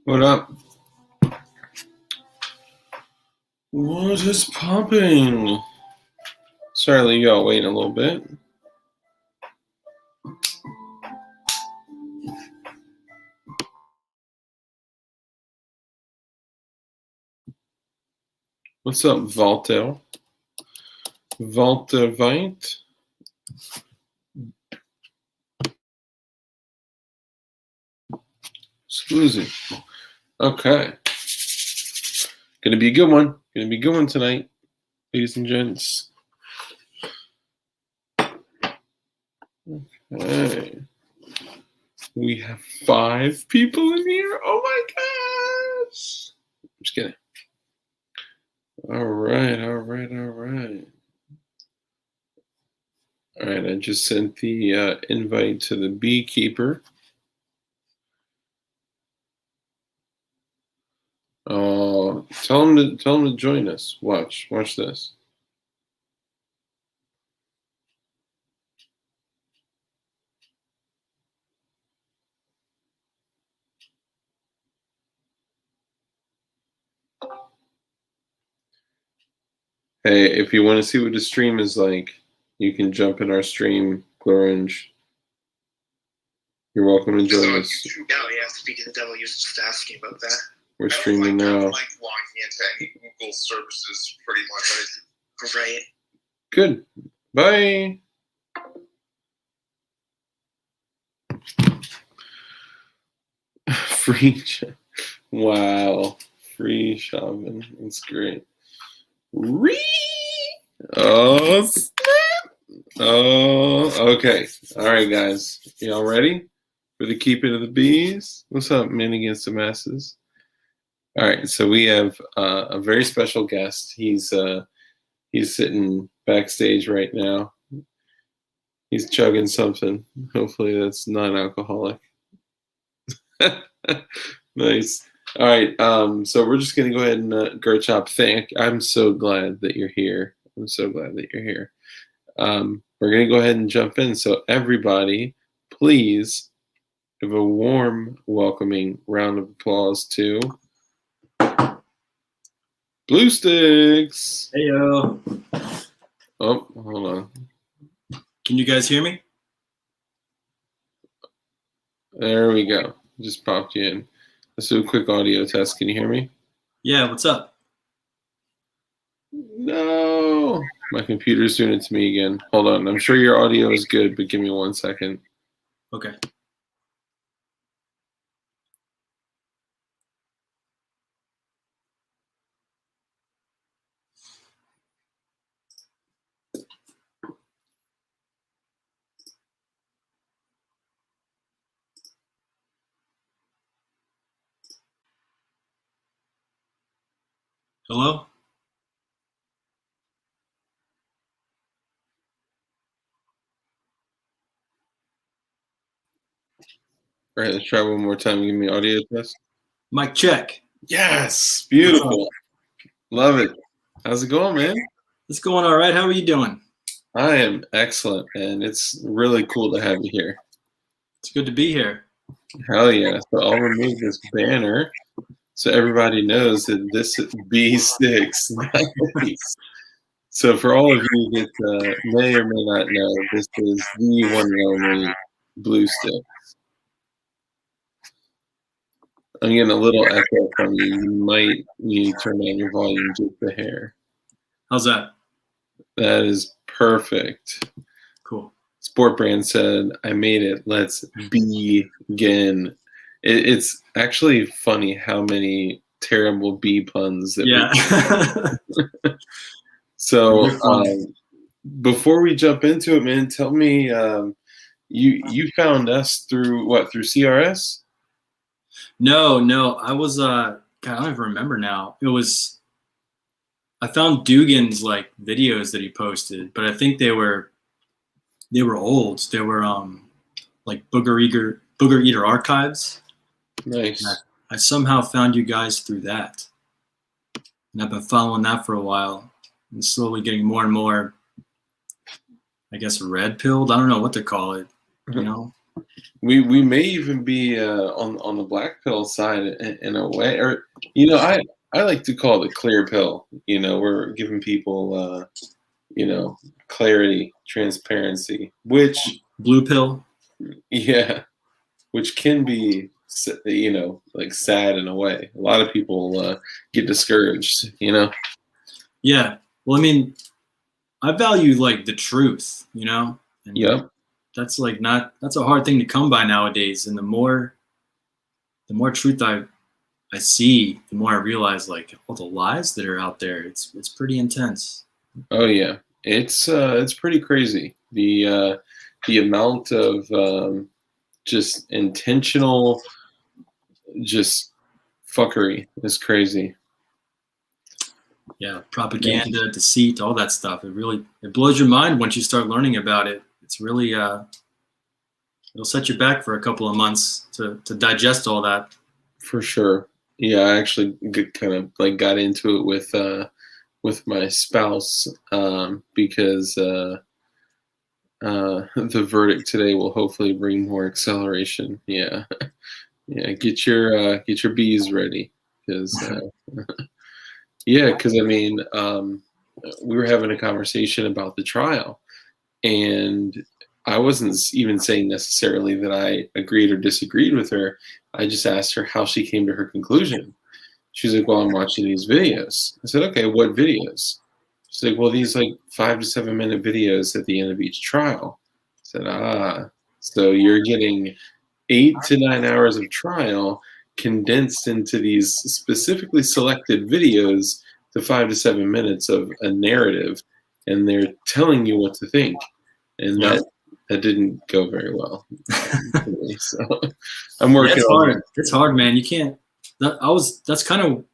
What up? What is popping? Sorry, leave y'all waiting a little bit. What's up, Valtel? Valtevite? Scusi. Okay. Gonna be a good one. Gonna be a good one tonight, ladies and gents. Okay. We have 5 people in here. Oh my gosh. I'm just kidding. All right. All right, I just sent the invite to the beekeeper. Tell him to join us. Watch this. Hey, if you want to see what the stream is like, you can jump in our stream, Glorange. You're welcome to join us. Yeah, speak to the devil. You're just asking about that. We're streaming now. I don't like logging into any Google services, pretty much. Right. Good. Bye. Free. Wow. Free shopping. That's great. Oh, snap. Oh, okay. All right, guys. Y'all ready for the keeping of the bees? What's up, men against the masses? All right, so we have a very special guest. He's sitting backstage right now. He's chugging something. Hopefully that's non-alcoholic. Nice. All right, so we're just gonna go ahead and Gerchop, I'm so glad that you're here. I'm so glad that you're here. We're gonna go ahead and jump in. So everybody, please give a warm, welcoming round of applause to Blue Sticks. Hey yo. Oh, hold on. Can you guys hear me? There we go. Just popped you in. Let's do a quick audio test. Can you hear me? Yeah, what's up? No. My computer's doing it to me again. Hold on. I'm sure your audio is good, but give me 1 second. Okay. Hello? All right, let's try one more time. Give me audio test. Mic check. Yes. Beautiful. Love it. How's it going, man? It's going all right. How are you doing? I am excellent, and it's really cool to have you here. It's good to be here. Hell yeah. So I'll remove this banner so everybody knows that this is B6. Nice. So for all of you that may or may not know, this is the one and only Blue Stick. I'm getting a little echo from you. You might need to turn down your volume just a hair. How's that? That is perfect. Cool. Sport Brand said, I made it. Let's begin. It's actually funny how many terrible bee puns that Yeah. So before we jump into it, man, tell me, you found us through what? Through CRS? No. I was God, I don't even remember now. I found Dugan's like videos that he posted, but I think they were old. They were like Booger Eater archives. Nice. I somehow found you guys through that. And I've been following that for a while and slowly getting more and more, I guess, red pilled. I don't know what to call it, you know? we may even be on the black pill side in a way, or I like to call it the clear pill. We're giving people clarity, transparency, which Blue pill. yeah, which can be like sad in a way. A lot of people get discouraged. Yeah. Well, I mean, I value like the truth, and Yep, that's like that's a hard thing to come by nowadays. And the more truth I see, the more I realize like all the lies that are out there. It's pretty intense. oh yeah, it's pretty crazy. The amount of just intentional just fuckery is crazy. Yeah, propaganda, deceit, all that stuff. It blows your mind once you start learning about it. It's really it'll set you back for a couple of months to digest all that. For sure. Yeah, I actually kind of like got into it with my spouse because the verdict today will hopefully bring more acceleration. Yeah, yeah. Get your bees ready because yeah, because I mean we were having a conversation about the trial, and I wasn't even saying necessarily that I agreed or disagreed with her. I just asked her how she came to her conclusion. She's like, "Well, I'm watching these videos." I said, "Okay, what videos?" She's like, "Well, these like 5 to 7 minute videos at the end of each trial." I said, "Ah, so you're getting 8 to 9 hours of trial condensed into these specifically selected videos to 5 to 7 minutes of a narrative, and they're telling you what to think." And Yeah. that didn't go very well. So I'm Yeah, working it's on hard. it. It's hard, man. You can't. That's kind of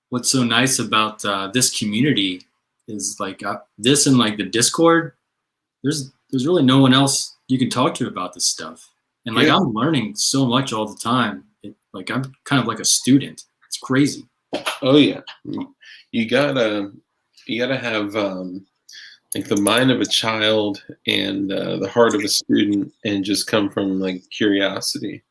what's so nice about this community is like this and like the Discord. There's really no one else you can talk to about this stuff, and like Yeah. I'm learning so much all the time. Like I'm kind of like a student. It's crazy. Oh yeah, you gotta have like the mind of a child and the heart of a student, and just come from like curiosity.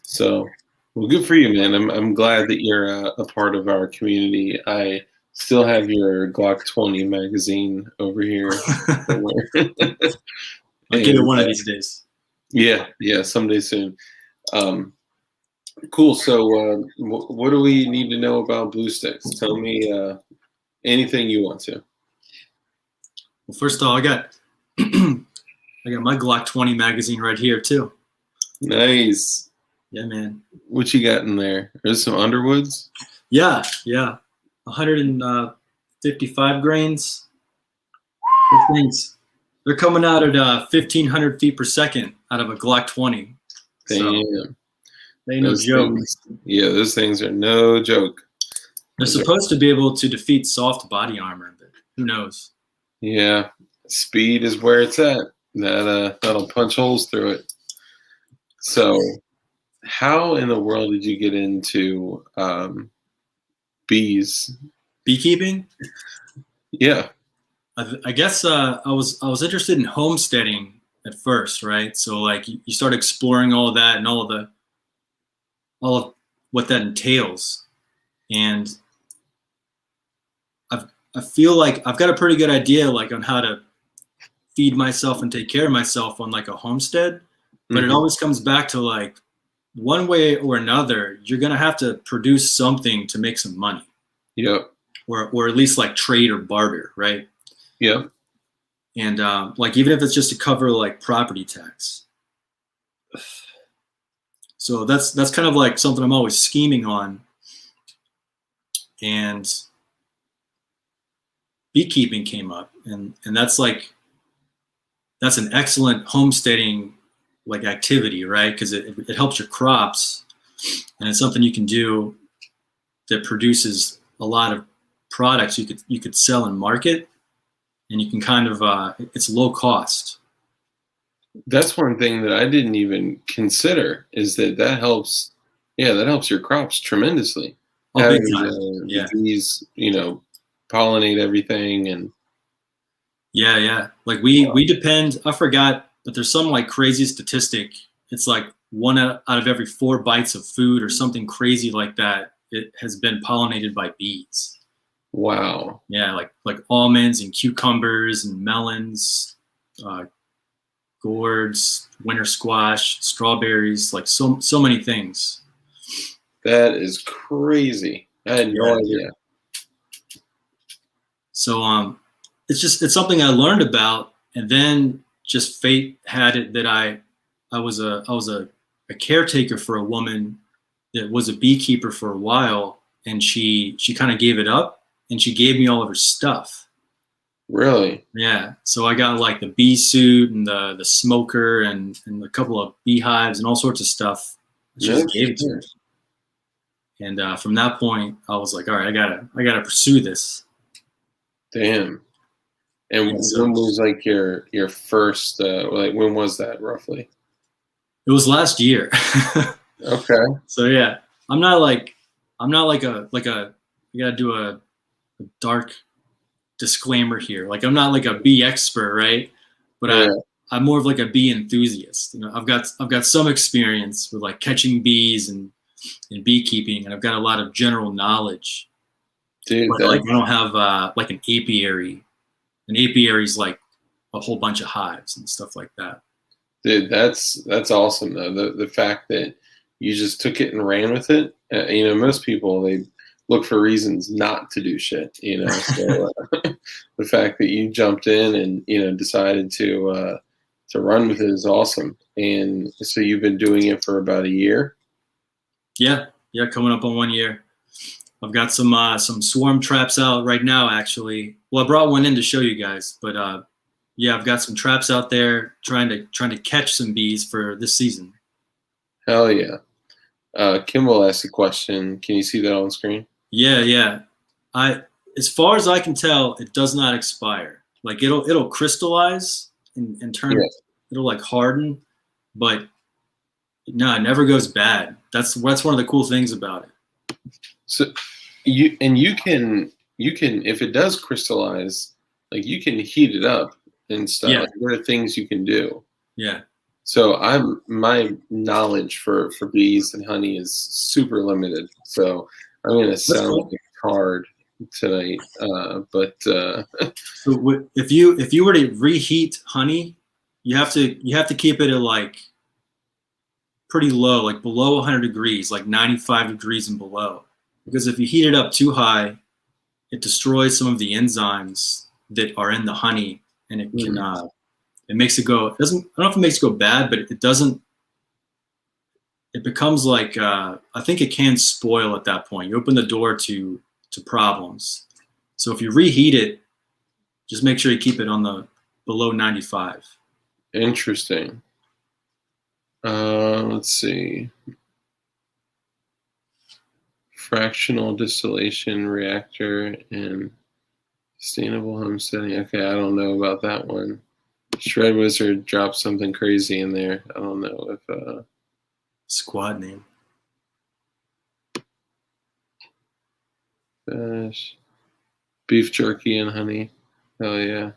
So, well, good for you, man. I'm glad that you're a part of our community. I still have your Glock 20 magazine over here somewhere. I'll get it And, one of these days. yeah, someday soon. Cool. So, what do we need to know about blue sticks? Tell me anything you want to. Well, first of all, I got I got my Glock 20 magazine right here too. Nice. Yeah, man. What you got in there? There's some Underwoods. Yeah. 155 grains. Those things, they're coming out at 1,500 feet per second out of a Glock 20. Damn. So they ain't no Those joke. those things are no joke. They're supposed to be able to defeat soft body armor, but who knows? Yeah, speed is where it's at. That'll punch holes through it. So, how in the world did you get into bees? Beekeeping? Yeah. I guess I was interested in homesteading at first, right? So like you start exploring all of that and all of what that entails, and I feel like I've got a pretty good idea like on how to feed myself and take care of myself on like a homestead, but it always comes back to like one way or another, you're gonna have to produce something to make some money. Yep. Or at least like trade or barter, right? Yep. And like even if it's just to cover like property tax. So that's kind of like something I'm always scheming on. And beekeeping came up, and that's an excellent homesteading like activity, right? Because it helps your crops, and it's something you can do that produces a lot of products you could sell and market, and you can kind of it's low cost. That's one thing that I didn't even consider is that helps. Yeah, that helps your crops tremendously. Oh, Having big time. the bees, pollinate everything and Yeah. Like we depend. I forgot but there's some like crazy statistic. It's like one out of every 4 bites of food or something crazy like that. It has been pollinated by bees. Wow. Yeah, like almonds and cucumbers and melons, gourds, winter squash, strawberries, like so many things. That is crazy. I had no idea. So it's something I learned about, and then just fate had it that I was a caretaker for a woman that was a beekeeper for a while, and she kind of gave it up, and she gave me all of her stuff. Really? Yeah. So I got like the bee suit and the smoker and a couple of beehives and all sorts of stuff. She just gave it to me. And from that point, I was like, all right, I gotta pursue this. Damn. And when was like your first like when was that roughly? It was last year. Okay. So yeah, I'm not like a you gotta do a dark disclaimer here. Like I'm not like a bee expert, right? But Yeah. I'm more of like a bee enthusiast. You know, I've got some experience with like catching bees and beekeeping, and I've got a lot of general knowledge. Dude, But like I don't have like an apiary. An apiary is like a whole bunch of hives and stuff like that. dude, that's awesome though. The fact that you just took it and ran with it. You know, most people they look for reasons not to do shit. You know, so the fact that you jumped in and decided to run with it is awesome. And so you've been doing it for about a year. Yeah, coming up on 1 year. I've got some swarm traps out right now, actually. Well, I brought one in to show you guys, but yeah, I've got some traps out there trying to catch some bees for this season. Hell yeah. Kimball asked a question. Can you see that on screen? Yeah. As far as I can tell, it does not expire. Like it'll crystallize and turn. Yeah. It'll like harden, but no, it never goes bad. That's one of the cool things about it. So you can if it does crystallize, like you can heat it up and stuff. Yeah. Like, there are things you can do. Yeah. So my knowledge for bees and honey is super limited. So I'm gonna sound cool. like a card tonight. So if you were to reheat honey, you have to keep it at like pretty low, like below 100 degrees, like 95 degrees and below. Because if you heat it up too high, it destroys some of the enzymes that are in the honey, and it can it makes it go. It doesn't. I don't know if it makes it go bad, but it doesn't. It becomes like I think it can spoil at that point. You open the door to problems. So if you reheat it, just make sure you keep it on the below 95. Interesting. Let's see. Fractional distillation reactor and sustainable homesteading. Okay, I don't know about that one. Shred Wizard dropped something crazy in there. I don't know if Squad name. Beef jerky and honey. Hell yeah.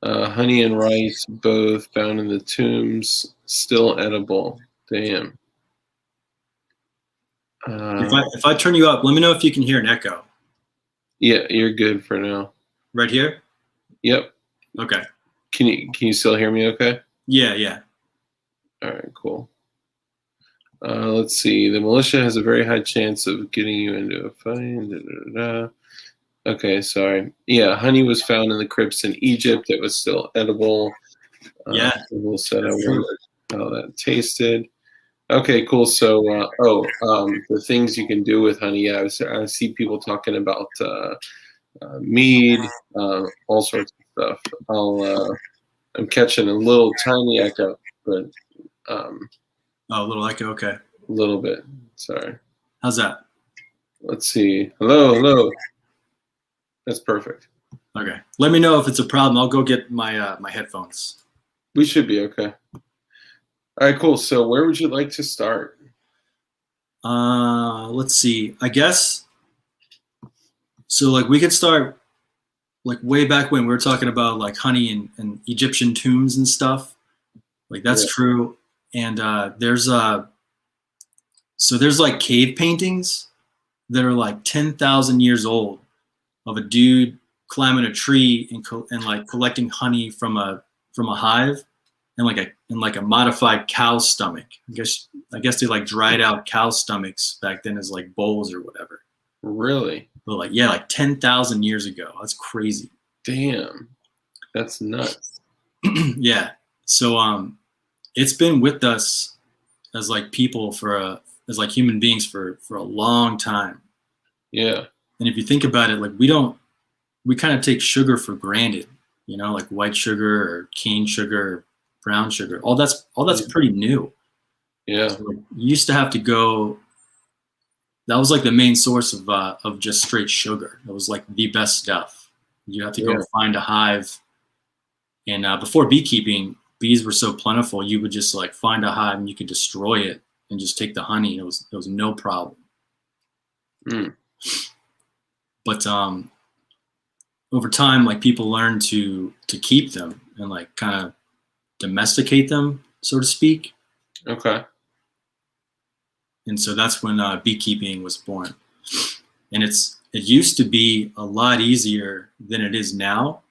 Honey and rice, both found in the tombs, still edible. Damn. If I turn you up, let me know if you can hear an echo. Yeah, you're good for now. Right here? Yep. Okay. Can you still hear me okay? Yeah. All right, cool. Let's see. The militia has a very high chance of getting you into a fight. Okay, sorry. Yeah, honey was found in the crypts in Egypt. It was still edible. Yeah. We'll set up how that tasted. Okay, cool. So, the things you can do with honey. Yeah, I see people talking about mead, all sorts of stuff. I'm catching a little tiny echo, but a little echo. Okay. a little bit. Sorry. How's that? Let's see. Hello. That's perfect. Okay. Let me know if it's a problem. I'll go get my my headphones. We should be okay. All right, cool. So where would you like to start? Let's see. I guess so. Like we could start like way back when we were talking about like honey and Egyptian tombs and stuff. Like that's true. And there's like cave paintings that are like 10,000 years old of a dude climbing a tree and like collecting honey from a hive and like a modified cow's stomach. I guess they like dried out cow stomachs back then as like bowls or whatever. Really? But like, yeah, like 10,000 years ago. That's crazy. Damn. That's nuts. Yeah. So it's been with us as like people as like human beings for a long time. Yeah. And if you think about it, like we kind of take sugar for granted, you know, like white sugar or cane sugar, brown sugar. All that's pretty new. Yeah. So, like, you used to have to go. That was like the main source of just straight sugar. It was like the best stuff. You have to go find a hive. And before beekeeping, bees were so plentiful, you would just like find a hive and you could destroy it and just take the honey. It was no problem. Mm. But over time, like people learned to keep them and like kind of domesticate them, so to speak. Okay. And so that's when beekeeping was born. And it used to be a lot easier than it is now,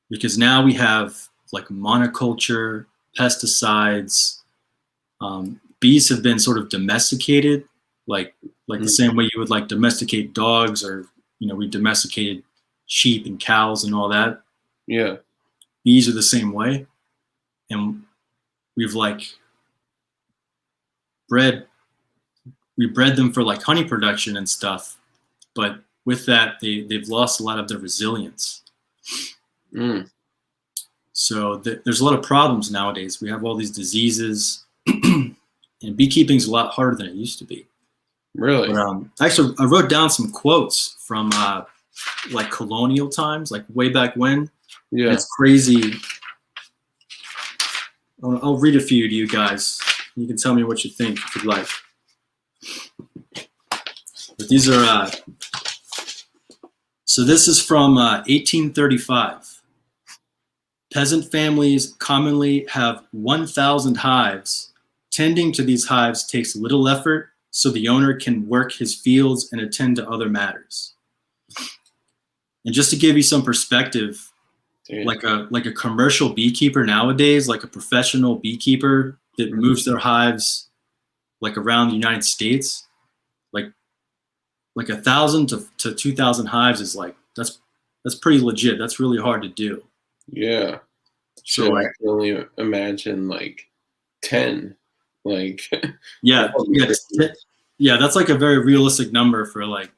because now we have like monoculture, pesticides. Bees have been sort of domesticated, like the same way you would like domesticate dogs, or you know, we domesticated sheep and cows and all that. Yeah. Bees are the same way, and we've like bred them for like honey production and stuff, but with that they've lost a lot of their resilience. So there's a lot of problems nowadays. We have all these diseases, and beekeeping is a lot harder than it used to be. Really? But, actually, I wrote down some quotes from like colonial times, like way back when. Yeah. It's crazy. I'll read a few to you guys. You can tell me what you think if you'd like. But these are, so this is from 1835. Peasant families commonly have 1,000 hives. Tending to these hives takes little effort, so the owner can work his fields and attend to other matters. And just to give you some perspective, like a commercial beekeeper nowadays, like a professional beekeeper that moves their hives like around the United States, like 1,000 to 2,000 hives is like that's pretty legit. That's really hard to do. Yeah. So So like, I can only imagine like 10. Like yeah, that's like a very realistic number for like,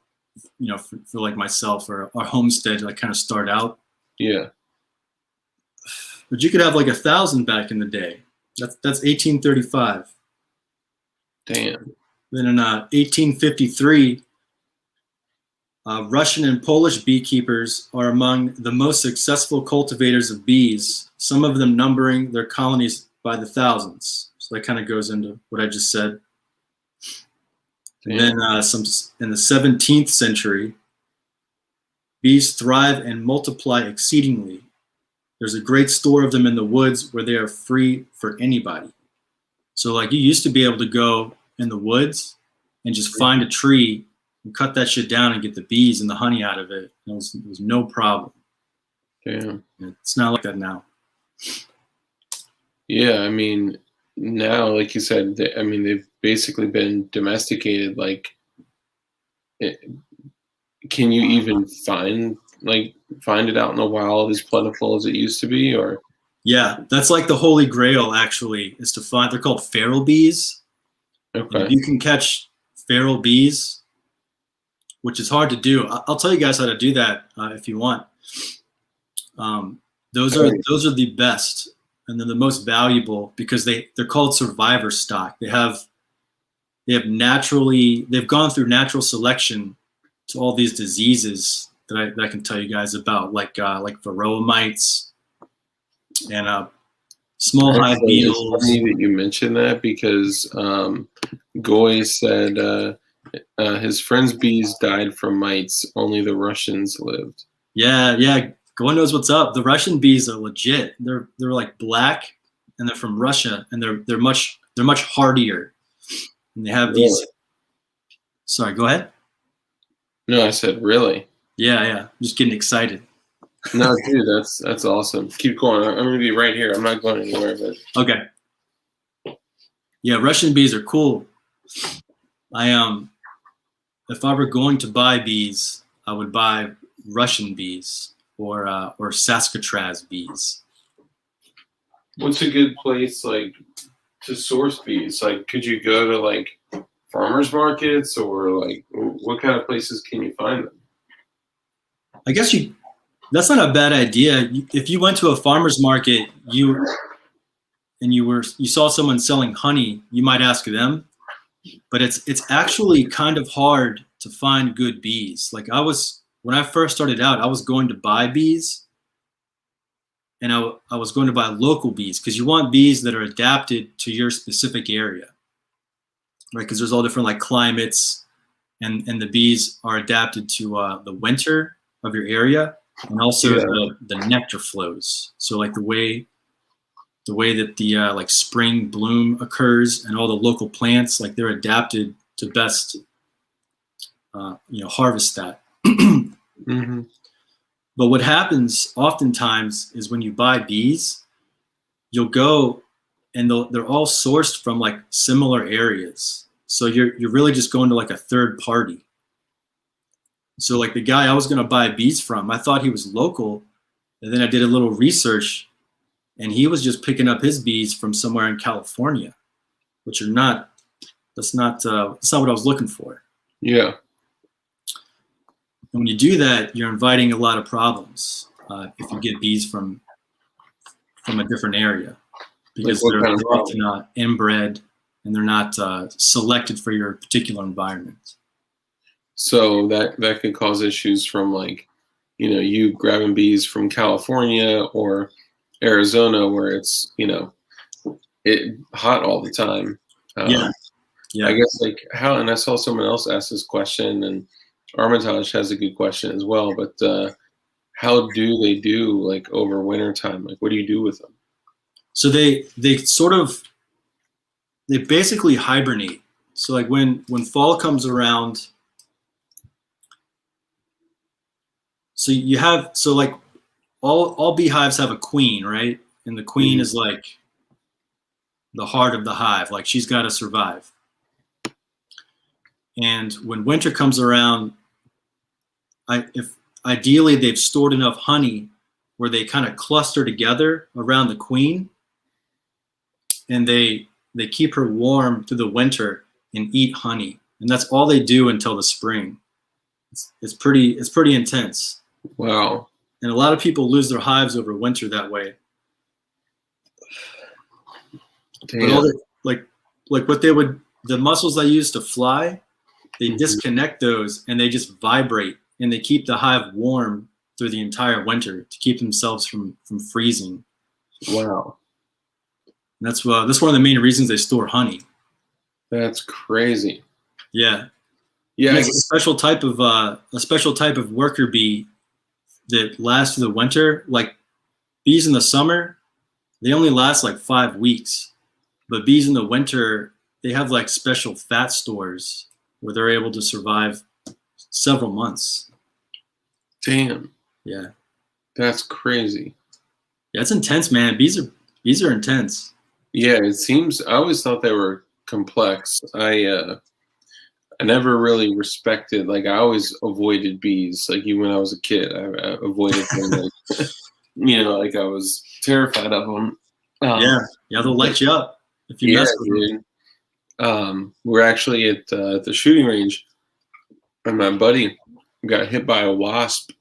you know, for like myself or our homestead to like kind of start out. Yeah. But you could have like 1,000 back in the day. That's 1835. Damn. Then in 1853, Russian and Polish beekeepers are among the most successful cultivators of bees, some of them numbering their colonies by the thousands. So that kind of goes into what I just said. And then some in the 17th century, bees thrive and multiply exceedingly. There's a great store of them in the woods where they are free for anybody. So like you used to be able to go in the woods and just find a tree and cut that shit down and get the bees and the honey out of it. It was no problem. Damn. It's not like that now. Yeah, I mean, now, like you said, they've basically been domesticated. Like, can you even find it out in the wild as plentiful as it used to be? Or yeah, that's like the holy grail. Actually, is to find. They're called feral bees. okay, If you can catch feral bees, which is hard to do. I'll tell you guys how to do that if you want. Those are the best. And they're the most valuable because they're called survivor stock. They've gone through natural selection to all these diseases that I can tell you guys about, like varroa mites and small hive beetles. It's funny that you mentioned that because Goy said his friend's bees died from mites. Only the Russians lived. Yeah. God knows what's up. The Russian bees are legit. They're like black and they're from Russia, and they're much hardier. And they have Really? these. Sorry, go ahead. No, I said really. Yeah. I'm just getting excited. No, dude, that's awesome. Keep going. I'm gonna be right here. I'm not going anywhere. But Okay. Yeah, Russian bees are cool. If I were going to buy bees, I would buy Russian bees or Saskatraz bees. what's a good place like to source bees? Like, could you go to like farmers markets or like what kind of places can you find them? I guess that's not a bad idea. If you went to a farmer's market, you saw someone selling honey, you might ask them. But it's actually kind of hard to find good bees. Like when I first started out, I was going to buy bees, and I was going to buy local bees because you want bees that are adapted to your specific area, right? Because there's all different like climates, and the bees are adapted to the winter of your area, and also the nectar flows. So like the way that the like spring bloom occurs and all the local plants, like they're adapted to best harvest that. Mm-hmm. But what happens oftentimes is when you buy bees, you'll go and they're all sourced from like similar areas. So you're really just going to like a third party. So like the guy I was going to buy bees from, I thought he was local, and then I did a little research, and he was just picking up his bees from somewhere in California, which are not. That's not what I was looking for. Yeah. And when you do that, you're inviting a lot of problems if you get bees from a different area, because Like they're often not inbred and they're not selected for your particular environment. So that could cause issues from like, you grabbing bees from California or Arizona where it's, it hot all the time. Yeah. I guess like and I saw someone else ask this question, and Armitage has a good question as well, but how do they do like over winter time? Like, what do you do with them? So they basically hibernate. So like when fall comes around, so like all beehives have a queen, right? And the queen is like the heart of the hive. Like she's got to survive. And when winter comes around, if ideally they've stored enough honey where they kind of cluster together around the queen, and they keep her warm through the winter and eat honey, and that's all they do until the spring. It's pretty intense. Wow. And a lot of people lose their hives over winter that way. Damn. But all like what the muscles they use to fly, they disconnect those and they just vibrate, and they keep the hive warm through the entire winter to keep themselves from freezing. Wow. And that's one of the main reasons they store honey. That's crazy. Yeah. Yeah. It's a special type of worker bee that lasts through the winter. Like bees in the summer, they only last like 5 weeks. But bees in the winter, they have like special fat stores where they're able to survive several months. Damn. Yeah. That's crazy. Yeah, it's intense, man. Bees are intense. Yeah, it seems. I always thought they were complex. I never really respected. Like I always avoided bees. Like even when I was a kid, I avoided them. Like, like I was terrified of them. Yeah, they'll light you up if you mess with them. We're actually at the shooting range, and my buddy got hit by a wasp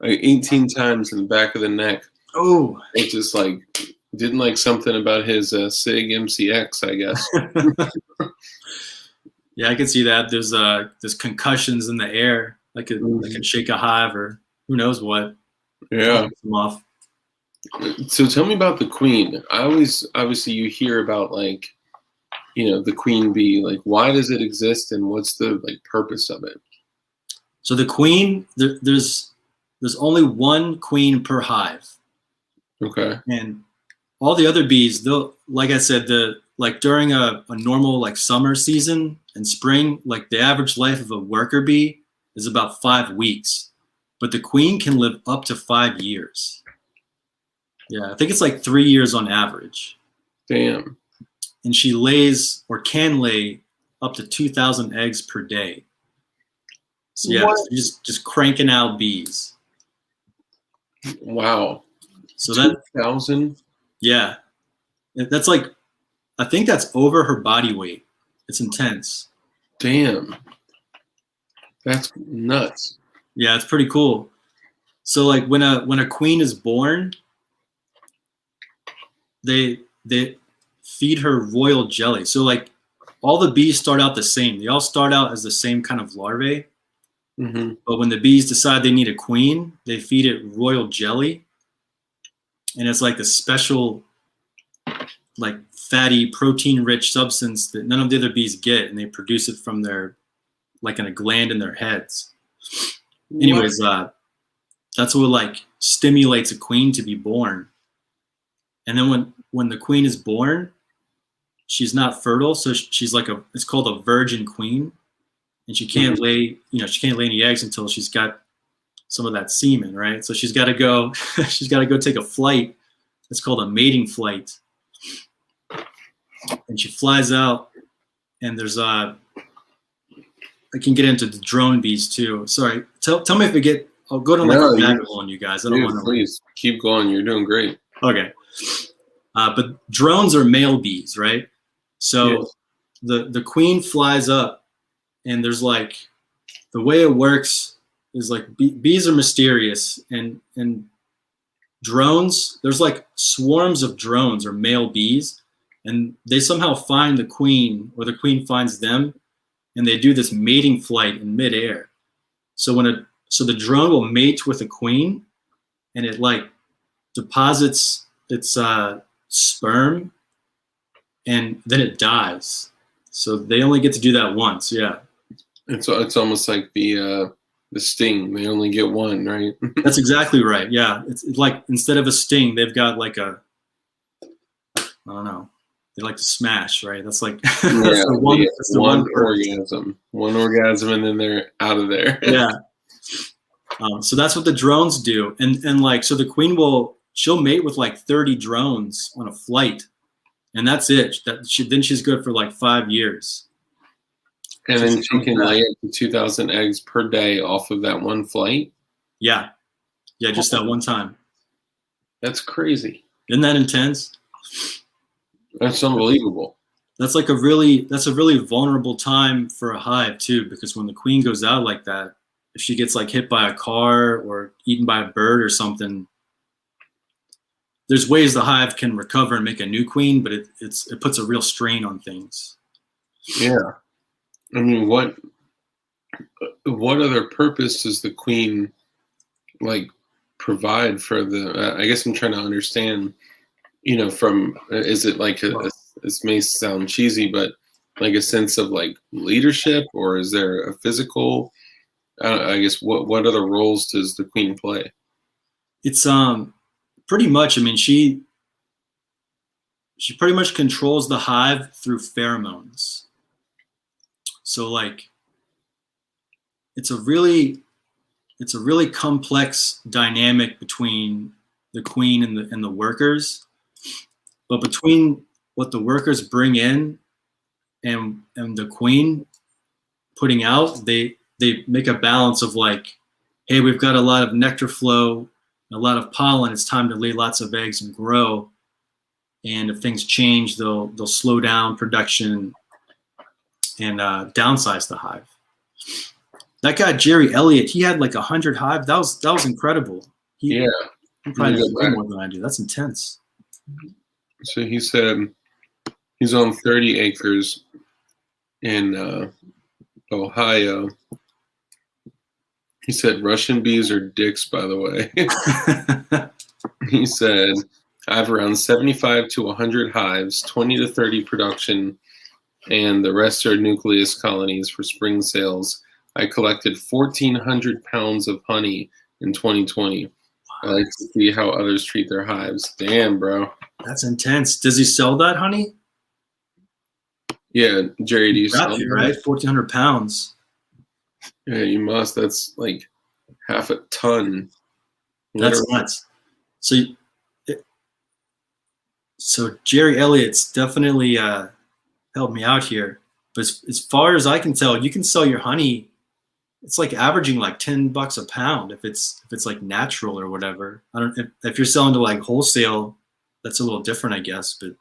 like 18 times in the back of the neck. Oh, it just like didn't like something about his SIG MCX, I guess. Yeah, I can see that. There's concussions in the air that could shake a hive or who knows what. Yeah. Them off. So tell me about the queen. Obviously you hear about like, the queen bee. Like, why does it exist, and what's the like purpose of it? So the queen, there's only one queen per hive. Okay. And all the other bees, they'll, like I said, like during a normal like summer season and spring, like the average life of a worker bee is about 5 weeks, but the queen can live up to 5 years. Yeah, I think it's like 3 years on average. Damn. And she lays or can lay up to 2,000 eggs per day. So yeah, What? just cranking out bees. Wow. So that 2,000? yeah, that's like, I think that's over her body weight. It's intense. Damn. That's nuts. Yeah, it's pretty cool. So like when a queen is born, they feed her royal jelly. So like all the bees start out the same. They all start out as the same kind of larvae. Mm-hmm. But when the bees decide they need a queen, they feed it royal jelly. And it's like a special, like fatty, protein-rich substance that none of the other bees get, and they produce it from their, like in a gland in their heads. Anyways, that's what like stimulates a queen to be born. And then when the queen is born, she's not fertile, so she's like it's called a virgin queen, and she can't lay, she can't lay any eggs until she's got some of that semen, right? So she's got to go take a flight. It's called a mating flight, and she flies out. And there's I can get into the drone bees too. Sorry, tell me if we get. I'll go to like a rabbit hole on you guys. I don't want to. Please keep going. You're doing great. Okay, but drones are male bees, right? So yes. The queen flies up, and there's like, the way it works is like bees are mysterious, and drones, there's like swarms of drones or male bees, and they somehow find the queen, or the queen finds them, and they do this mating flight in midair. So the drone will mate with a queen, and it like deposits its sperm, and then it dies. So they only get to do that once. Yeah. It's almost like the sting. They only get one, right? That's exactly right. Yeah. It's like, instead of a sting, they've got like I don't know. They like to smash, right? That's like that's the one orgasm. One orgasm, and then they're out of there. Yeah. So that's what the drones do. And like, so the queen she'll mate with like 30 drones on a flight, and that's it. Then she's good for like 5 years. And then she can lay up to 2,000 eggs per day off of that one flight? Yeah. Yeah, just that one time. That's crazy. Isn't that intense? That's unbelievable. That's a really vulnerable time for a hive too, because when the queen goes out like that, if she gets like hit by a car or eaten by a bird or something, there's ways the hive can recover and make a new queen, but it puts a real strain on things. Yeah. I mean, what other purpose does the queen like provide for the? I guess I'm trying to understand. From, is it like this may sound cheesy, but like a sense of like leadership, or is there a physical? I guess what other roles does the queen play? It's pretty much. I mean, she pretty much controls the hive through pheromones. So like, it's a really complex dynamic between the queen and the workers, but between what the workers bring in and the queen putting out, they make a balance of like, hey, we've got a lot of nectar flow, a lot of pollen. It's time to lay lots of eggs and grow. And if things change, they'll slow down production and downsize the hive. That guy Jerry Elliott, he had like 100 hives. That was incredible. He probably does way more than I do. That's intense. So he said he's on 30 acres in Ohio. He said Russian bees are dicks, by the way. He said, I have around 75 to 100 hives, 20 to 30 production, and the rest are nucleus colonies for spring sales. I collected 1,400 pounds of honey in 2020. I like to see how others treat their hives. Damn, bro. That's intense. Does he sell that honey? Yeah, Jerry, do you Got sell to, them? right? 1,400 pounds. Yeah, you must. That's like half a ton. That's Literally. nuts. So, so Jerry Elliott's definitely helped me out here. But as far as I can tell, you can sell your honey. It's like averaging like $10 a pound if it's like natural or whatever. I don't if you're selling to like wholesale, that's a little different, I guess. But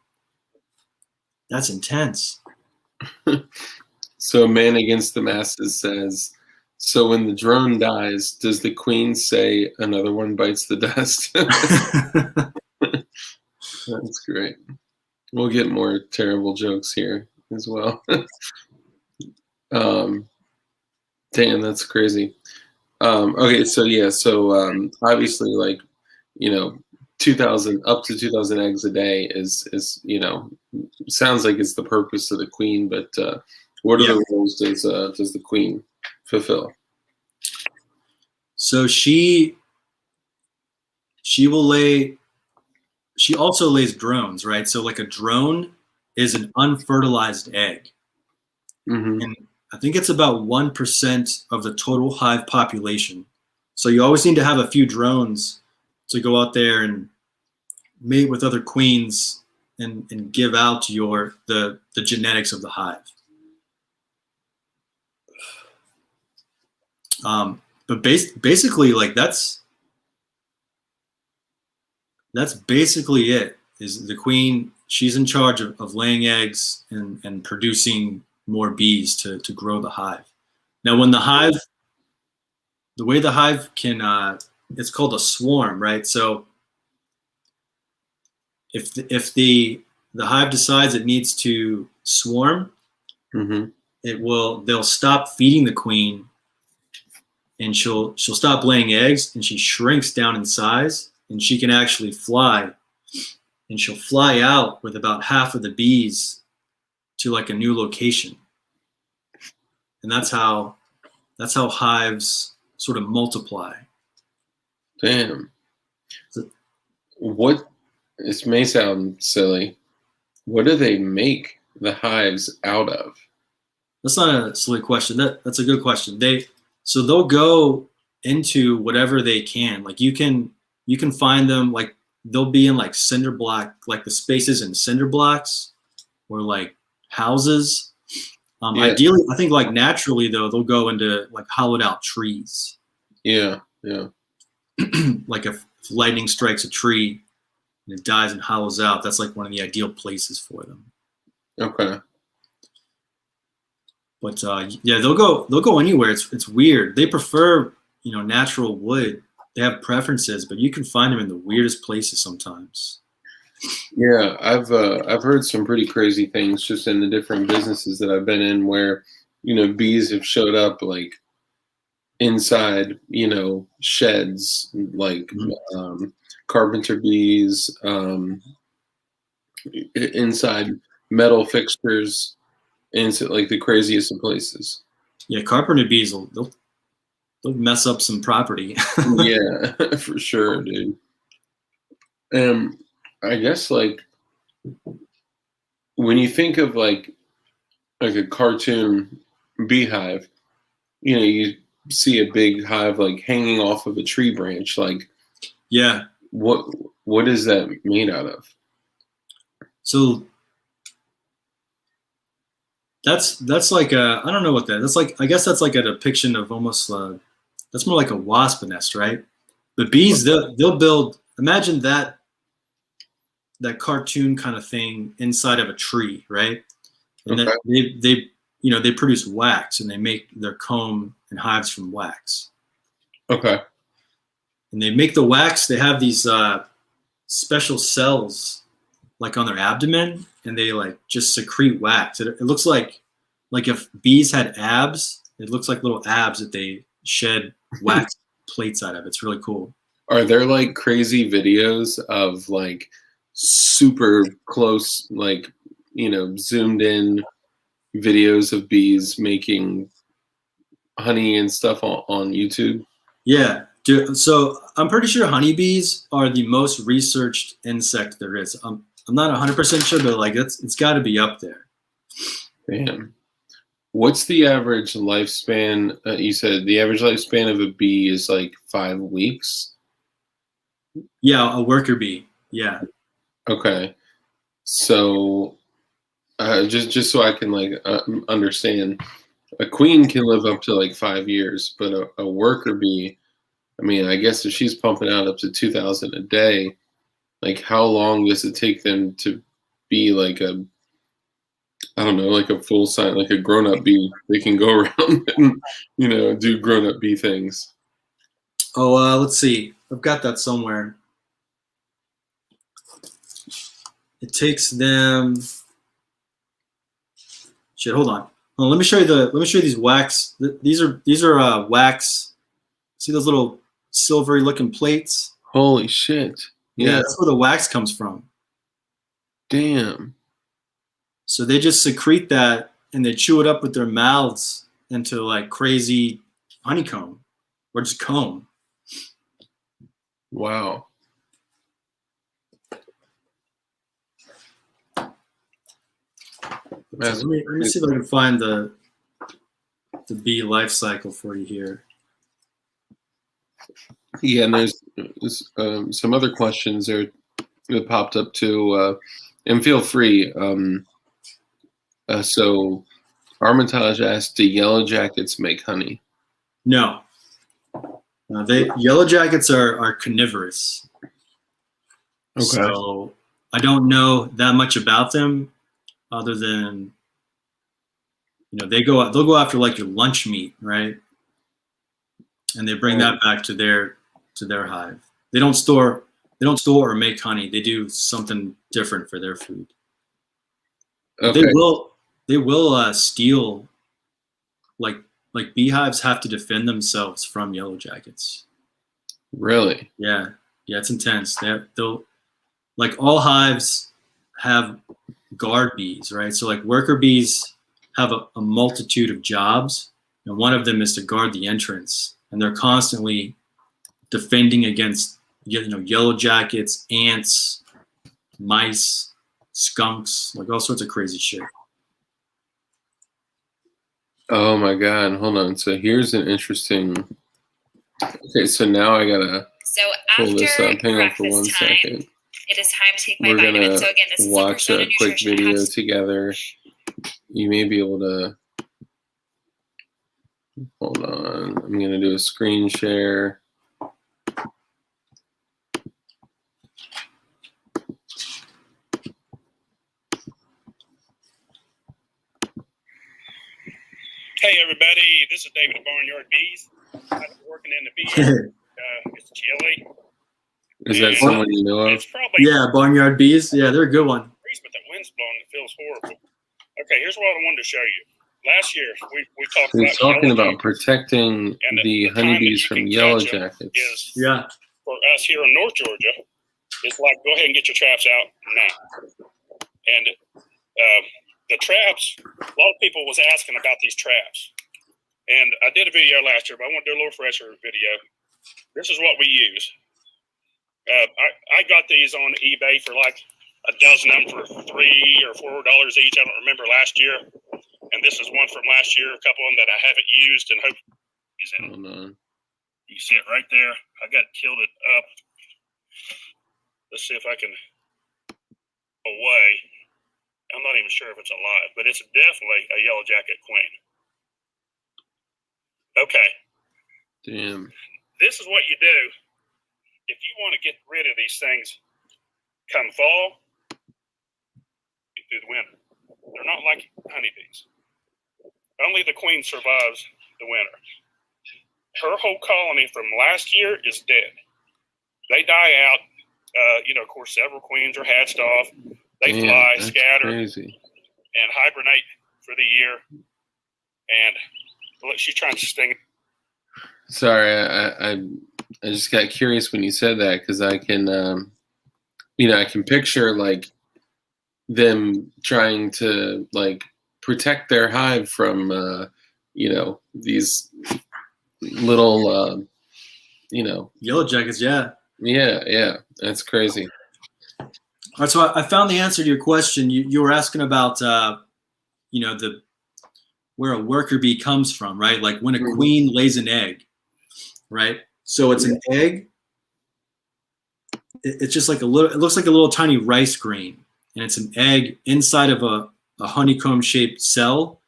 that's intense. So, Man Against the Masses says, so when the drone dies, does the queen say another one bites the dust? That's great. We'll get more terrible jokes here as well. Damn, that's crazy. Okay, so yeah, so obviously, like, 2,000 up to 2,000 eggs a day is sounds like it's the purpose of the queen, but what Yeah. other roles does the queen fulfill? So she will lay. She also lays drones, right? So like a drone is an unfertilized egg, Mm-hmm. and I think it's about 1% of the total hive population. So you always need to have a few drones to go out there and mate with other queens and give out the genetics of the hive. But basically, like that's basically it. Is the queen? She's in charge of laying eggs and producing more bees to grow the hive. Now, when the way the hive can, it's called a swarm, right? So if the hive decides it needs to swarm, Mm-hmm. they'll stop feeding the queen, and she'll stop laying eggs, and she shrinks down in size, and she can actually fly, and she'll fly out with about half of the bees to like a new location. And that's how hives sort of multiply. Damn. What? This may sound silly. What do they make the hives out of? That's not a silly question. That's a good question. They'll go into whatever they can. Like you can find them, like they'll be in like cinder block, like the spaces in cinder blocks or like houses. Yeah. Ideally, I think like naturally though, they'll go into like hollowed out trees. Yeah. Like if lightning strikes a tree and it dies and hollows out, that's like one of the ideal places for them. Okay. But yeah, they'll go anywhere. It's weird. They prefer natural wood. They have preferences, but you can find them in the weirdest places sometimes. Yeah, I've heard some pretty crazy things just in the different businesses that I've been in where, bees have showed up like inside, sheds, like carpenter bees, inside metal fixtures, into like the craziest of places. Yeah, carpenter bees they'll mess up some property. Yeah, for sure, dude. I guess like when you think of like a cartoon beehive, you see a big hive like hanging off of a tree branch. Like, Yeah. What is that made out of? So that's like I don't know what that's like. I guess that's like a depiction of almost that's more like a wasp nest, right? But bees they'll build. Imagine that cartoon kind of thing inside of a tree, right? And Okay. then they produce wax and they make their comb and hives from wax. Okay. And they make the wax. They have these special cells like on their abdomen, and they like just secrete wax. It looks like if bees had abs, it looks like little abs that they shed wax plates out of. It's really cool. Are there like crazy videos of like super close, like, zoomed in videos of bees making honey and stuff on YouTube? Yeah. So I'm pretty sure honeybees are the most researched insect there is. I'm not 100% sure, but like it's got to be up there. Damn. What's the average lifespan? You said the average lifespan of a bee is like 5 weeks. Yeah, a worker bee. Yeah. Okay. So just so I can like understand, a queen can live up to like 5 years, but a worker bee, I mean, I guess if she's pumping out up to 2,000 a day, like how long does it take them to be like a, I don't know, like a full size, like a grown up bee? They can go around and, you know, do grown up bee things. Oh, let's see. I've got that somewhere. It takes them. Shit, hold on. Oh, let me show you these wax. These are wax. See those little silvery looking plates? Holy shit. Yeah, that's where the wax comes from. Damn. So they just secrete that and they chew it up with their mouths into like crazy honeycomb or just comb. Wow. So let me see if I can find the bee life cycle for you here. Yeah, and there's some other questions there that popped up too, and feel free. So Armitage asked, "Do yellow jackets make honey?" No, yellow jackets are carnivorous. Okay. So I don't know that much about them, other than they'll go after like your lunch meat, right? And they bring that back to their hive. They don't store or make honey. They do something different for their food. Okay. They will steal, like beehives have to defend themselves from yellow jackets. Really? Yeah, it's intense. They'll like all hives have guard bees, right? So like worker bees have a multitude of jobs, and one of them is to guard the entrance, and they're constantly defending against yellow jackets, ants, mice, skunks, like all sorts of crazy shit. Oh my God! Hold on. So here's an interesting. Okay, so now I gotta pull this up. Hang on for 1 second. It is time to take my We're gonna vitamins. So again, this watch is a quick video together. You may be able to. Hold on. I'm gonna do a screen share. Hey everybody, this is David at Barnyard Bees. I've been working in the bee. It's chilly. Is that someone you know of? It's probably Barnyard Bees. Yeah, they're a good one. but the wind's blowing. It feels horrible. Okay, here's what I wanted to show you. Last year we talked We're about talking about protecting the honeybees from yellow jackets. Yeah. For us here in North Georgia, it's like go ahead and get your traps out now. And the traps, a lot of people was asking about these traps. And I did a video last year, but I want to do a little fresher video. This is what we use. I got these on eBay for like a dozen of them for $3 or $4 each. I don't remember last year. And this is one from last year, a couple of them that I haven't used and hope he's in. Hold on. You see it right there. I got it tilted up. Let's see if I can away. I'm not even sure if it's alive, but it's definitely a yellow jacket queen. Okay. Damn. This is what you do if you want to get rid of these things come fall through the winter. They're not like honeybees. Only the queen survives the winter. Her whole colony from last year is dead. They die out. Of course, several queens are hatched off. They fly, scatter, and hibernate for the year. And look, she's trying to sting. Sorry, I just got curious when you said that because I can, I can picture like them trying to like protect their hive from, these little, yellow jackets. Yeah. Yeah, that's crazy. All right, so I found the answer to your question. You were asking about where a worker bee comes from, right? Like when a queen lays an egg, right? So it's an egg. It's just like a little. It looks like a little tiny rice grain, and it's an egg inside of a honeycomb-shaped cell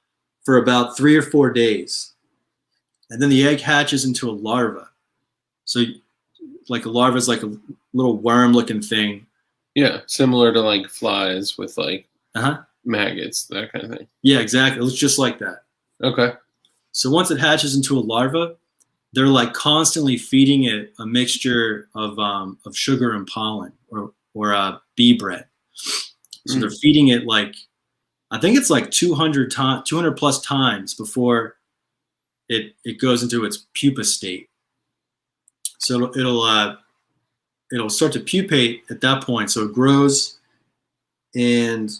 for about 3 or 4 days, and then the egg hatches into a larva. So, like a larva is like a little worm-looking thing. Yeah, similar to like flies with like Uh-huh. maggots, that kind of thing. Yeah, exactly. It looks just like that. Okay. So once it hatches into a larva, they're like constantly feeding it a mixture of sugar and pollen or bee bread. So they're feeding it like, I think it's like 200 plus times before it goes into its pupa state. So it'll start to pupate at that point. So it grows, and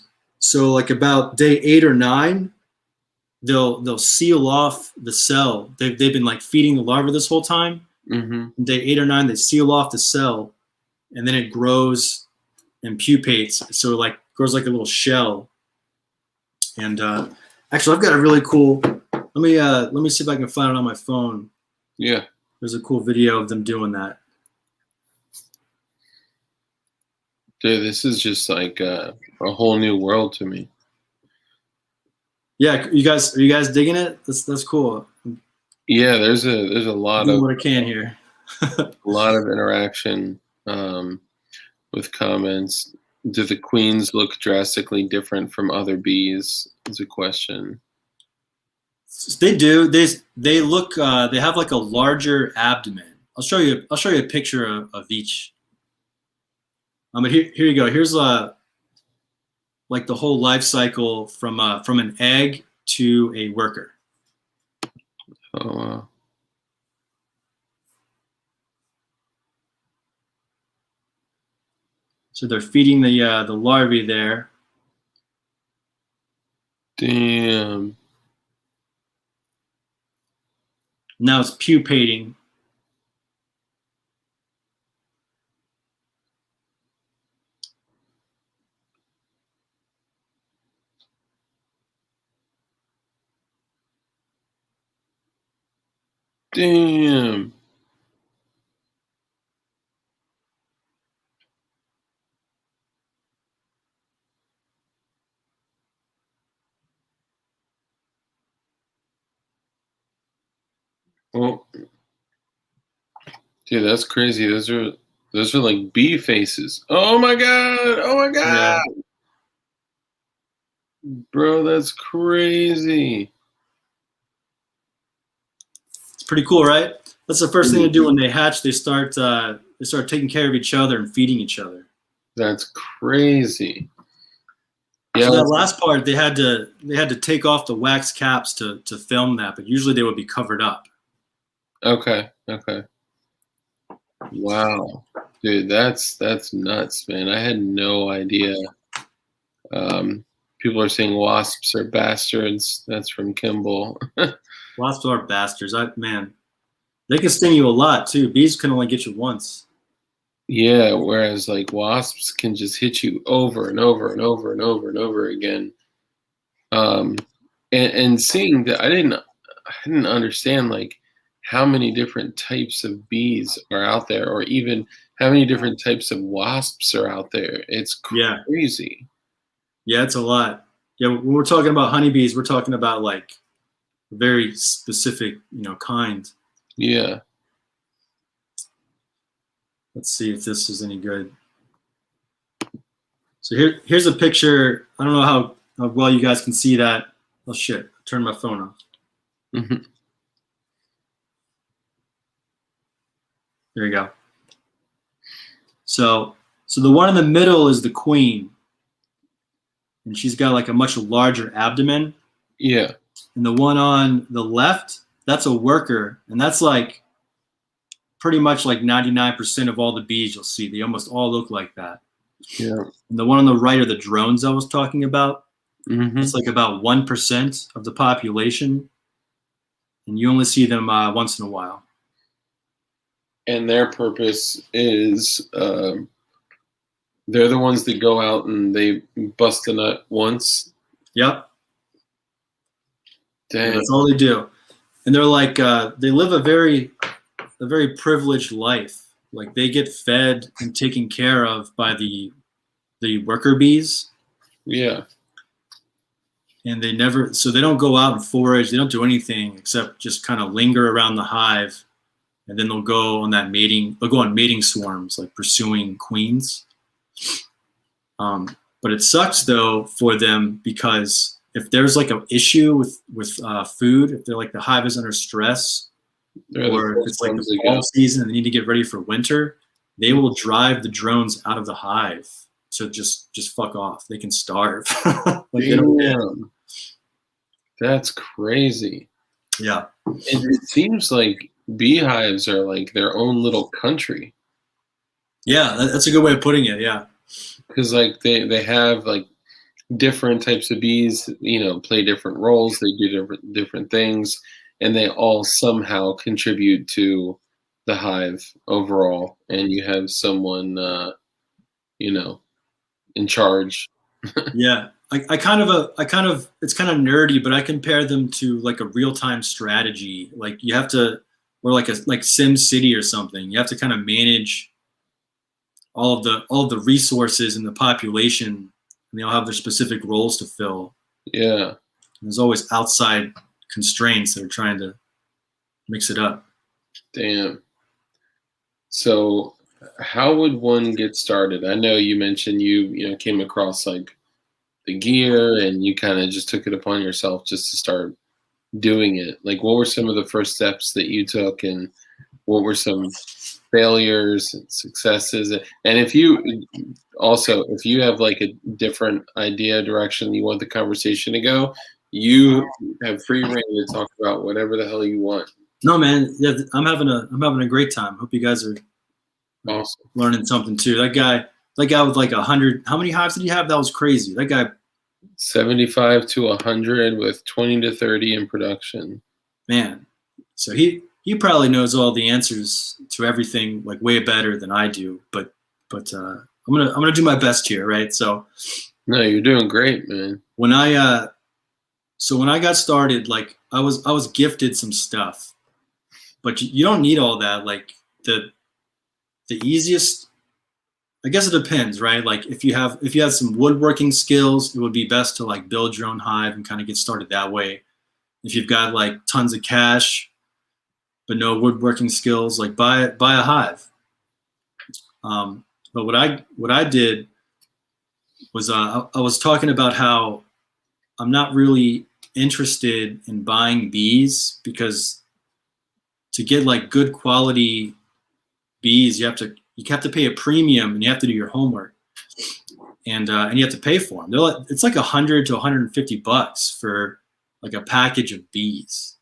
so like about day 8 or 9, they'll seal off the cell. They've been like feeding the larva this whole time. Mm-hmm. Day 8 or 9, they seal off the cell, and then it grows and pupates. So it like grows like a little shell. And actually, I've got a really cool. Let me see if I can find it on my phone. Yeah. There's a cool video of them doing that. Dude, this is just like a whole new world to me. Yeah, are you guys digging it? That's cool. Yeah, there's a lot Doing of what I can here. a lot of interaction with comments. Do the queens look drastically different from other bees? Is a question. They do. They look. They have like a larger abdomen. I'll show you a picture of each. But here you go. Here's like the whole life cycle from an egg to a worker. Oh wow. So they're feeding the larvae there. Damn. Now it's pupating. Damn. Well, dude, that's crazy. Those are like bee faces. Oh my god! Oh my god! Yeah. Bro, that's crazy. It's pretty cool, right? That's the first thing they do when they hatch. They start taking care of each other and feeding each other. That's crazy. Yeah. So that last part, they had to take off the wax caps to film that, but usually they would be covered up. Okay. Okay. Wow, dude, that's nuts, man. I had no idea. People are saying wasps are bastards. That's from Kimball. Wasps are bastards. Man, they can sting you a lot too. Bees can only get you once. Yeah, whereas like wasps can just hit you over and over and over and over and over again. And seeing that, I didn't understand like how many different types of bees are out there, or even how many different types of wasps are out there. It's crazy. Yeah, it's a lot. Yeah, when we're talking about honeybees, we're talking about like a very specific, kind. Yeah. Let's see if this is any good. So here's a picture. I don't know how well you guys can see that. Oh shit! I turned my phone off. Mm-hmm. There you go. So the one in the middle is the queen, and she's got like a much larger abdomen. Yeah. And the one on the left, that's a worker, and that's like pretty much like 99% of all the bees you'll see. They almost all look like that. Yeah. And the one on the right are the drones I was talking about. Mm-hmm. It's like about 1% of the population, and you only see them once in a while. And their purpose is They're the ones that go out and they bust the nut once. Yep. Dang. That's all they do. And they're like, they live a very privileged life. Like they get fed and taken care of by the worker bees. Yeah. And they don't go out and forage. They don't do anything except just kind of linger around the hive. And then they'll go on mating swarms, like pursuing queens. But it sucks though for them, because if there's like an issue with food, if they're like the hive is under stress, or if it's like the fall season and they need to get ready for winter, they will drive the drones out of the hive. So just fuck off. They can starve. That's crazy. Yeah. It seems like beehives are like their own little country. Yeah, that's a good way of putting it. Yeah. Because like they have like different types of bees, play different roles. They do different things, and they all somehow contribute to the hive overall. And you have someone, in charge. Yeah, I kind of it's kind of nerdy, but I compare them to like a real-time strategy. Like you have to, or like Sim City or something. You have to kind of manage all of the resources in the population, and they all have their specific roles to fill. Yeah. And there's always outside constraints that are trying to mix it up. Damn. So how would one get started? I know you mentioned you came across like the gear and you kind of just took it upon yourself just to start doing it. Like what were some of the first steps that you took, and what were some failures and successes? And if you have like a different idea, direction you want the conversation to go, you have free reign to talk about whatever the hell you want. No, man, yeah, I'm having a great time. Hope you guys are awesome, learning something too. That guy with like 100. How many hives did he have? That was crazy. That guy, 75 to 100 with 20 to 30 in production. Man, so he probably knows all the answers to everything like way better than I do. But I'm gonna do my best here, right? So, no, you're doing great, man. When I got started, like I was gifted some stuff, but you don't need all that. Like the easiest, I guess it depends, right? Like if you have some woodworking skills, it would be best to like build your own hive and kind of get started that way. If you've got like tons of cash but no woodworking skills, like buy a hive. But what I did was I was talking about how I'm not really interested in buying bees, because to get like good quality bees, you have to pay a premium, and you have to do your homework, and you have to pay for them. It's like $100 to $150 for like a package of bees.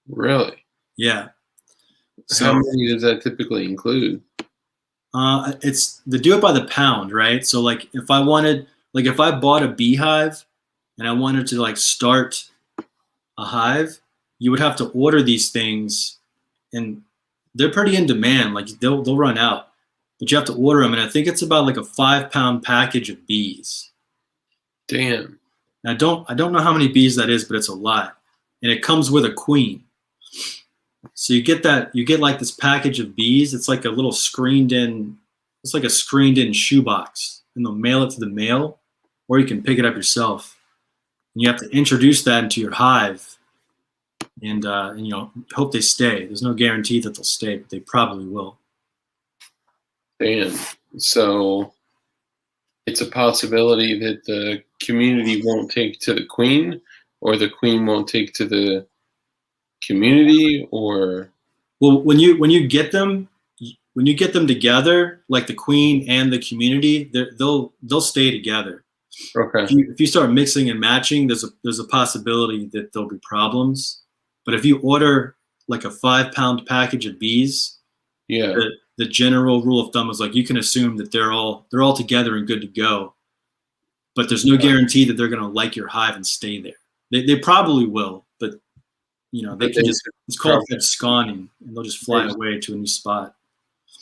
Really? Yeah. So how many does that typically include? They do it by the pound, right? So like if I bought a beehive and I wanted to like start a hive, you would have to order these things, and they're pretty in demand. Like they'll run out, but you have to order them. And I think it's about like a 5-pound package of bees. Damn. And I don't know how many bees that is, but it's a lot. And it comes with a queen. So you get like this package of bees. It's like a little screened in shoebox, and they'll mail it to the mail, or you can pick it up yourself. And you have to introduce that into your hive, and hope they stay. There's no guarantee that they'll stay, but they probably will. Damn. So it's a possibility that the community won't take to the queen, or the queen won't take to the community, or when you get them together, like the queen and the community, they'll stay together. Okay. If you start mixing and matching, there's a possibility that there'll be problems. But if you order like a 5-pound package of bees, yeah, the general rule of thumb is like you can assume that they're all together and good to go. But there's no guarantee that they're gonna like your hive and stay there. They probably will, but they can just, it's called absconding, and they'll just fly away to a new spot.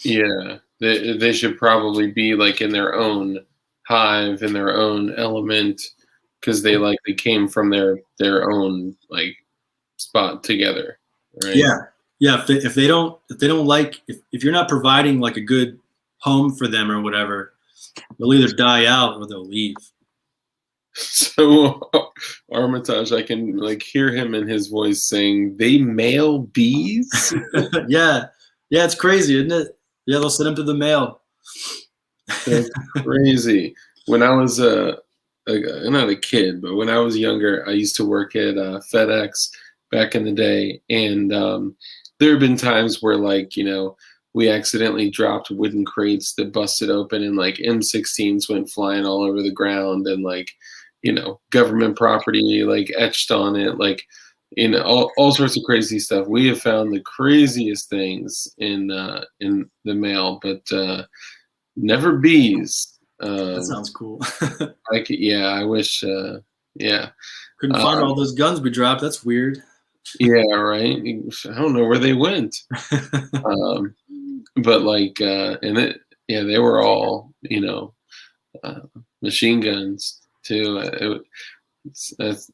Yeah. they should probably be like in their own hive, in their own element, because they came from their own like spot together, right? Yeah. If they don't like, if you're not providing like a good home for them or whatever, they'll either die out or they'll leave. So Armitage, I can like hear him in his voice saying, "They mail bees." Yeah, it's crazy, isn't it? Yeah, they'll send them to the mail. That's crazy. When I was not a kid, but when I was younger, I used to work at FedEx back in the day, and there have been times where we accidentally dropped wooden crates that busted open, and like M16s went flying all over the ground, and government property like etched on it, all sorts of crazy stuff. We have found the craziest things in the mail, but never bees. That sounds cool. I wish. Yeah. Couldn't find all those guns we dropped. That's weird. Yeah, right. I don't know where they went. But they were all machine guns too.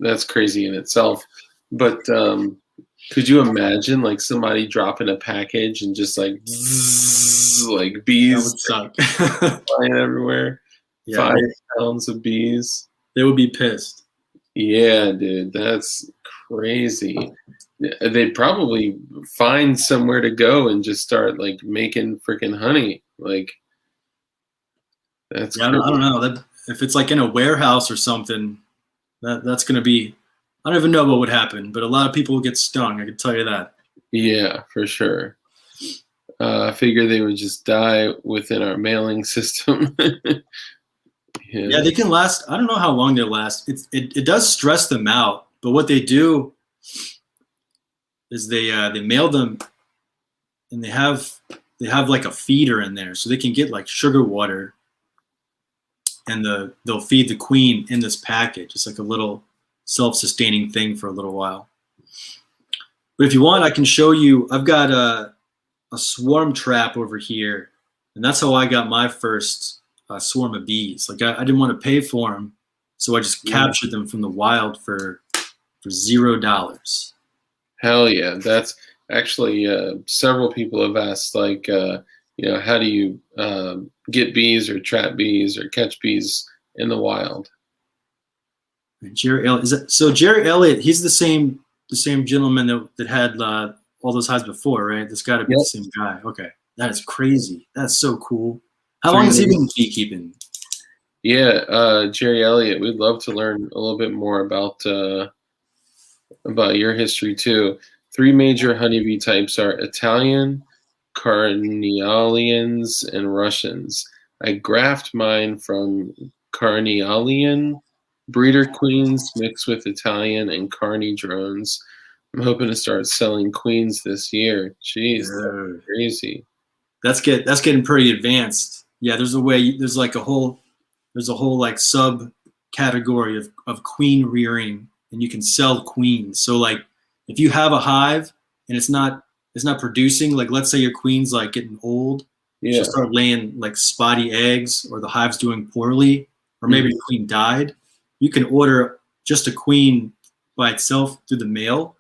That's crazy in itself. But could you imagine like somebody dropping a package and just like zzz, like bees flying everywhere? Yeah, 5 pounds of bees. They would be pissed. Yeah, dude, that's crazy. They'd probably find somewhere to go and just start like making freaking honey. Like that's I don't know that if it's like in a warehouse or something. That's gonna be. I don't even know what would happen, but a lot of people will get stung. I can tell you that. Yeah, for sure. I figure they would just die within our mailing system. Yeah, they can last. I don't know how long they last. It does stress them out, but what they do is they mail them, and they have like a feeder in there, so they can get like sugar water, and they'll feed the queen in this package. It's like a little self-sustaining thing for a little while. But if you want, I can show you. I've got a swarm trap over here, and that's how I got my first swarm of bees. Like I didn't want to pay for them, so I just captured them from the wild for $0. Hell yeah, that's actually several people have asked how do you get bees or trap bees or catch bees in the wild? Jerry Elliott. So Jerry Elliott, he's the same gentleman that had all those hives before, right? That's got to be the same guy. Okay, that is crazy. That's so cool. How long has he been beekeeping? Yeah, Jerry Elliott. We'd love to learn a little bit more about your history too. 3 major honeybee types are Italian, Carnialians, and Russians. I graft mine from Carnialian breeder queens mixed with Italian and Carney drones. I'm hoping to start selling queens this year. Jeez, that's crazy. That's getting pretty advanced. Yeah, there's a whole like subcategory of queen rearing, and you can sell queens. So like if you have a hive and it's not producing, like let's say your queen's like getting old, she'll start laying like spotty eggs, or the hive's doing poorly, or maybe the queen died. You can order just a queen by itself through the mail,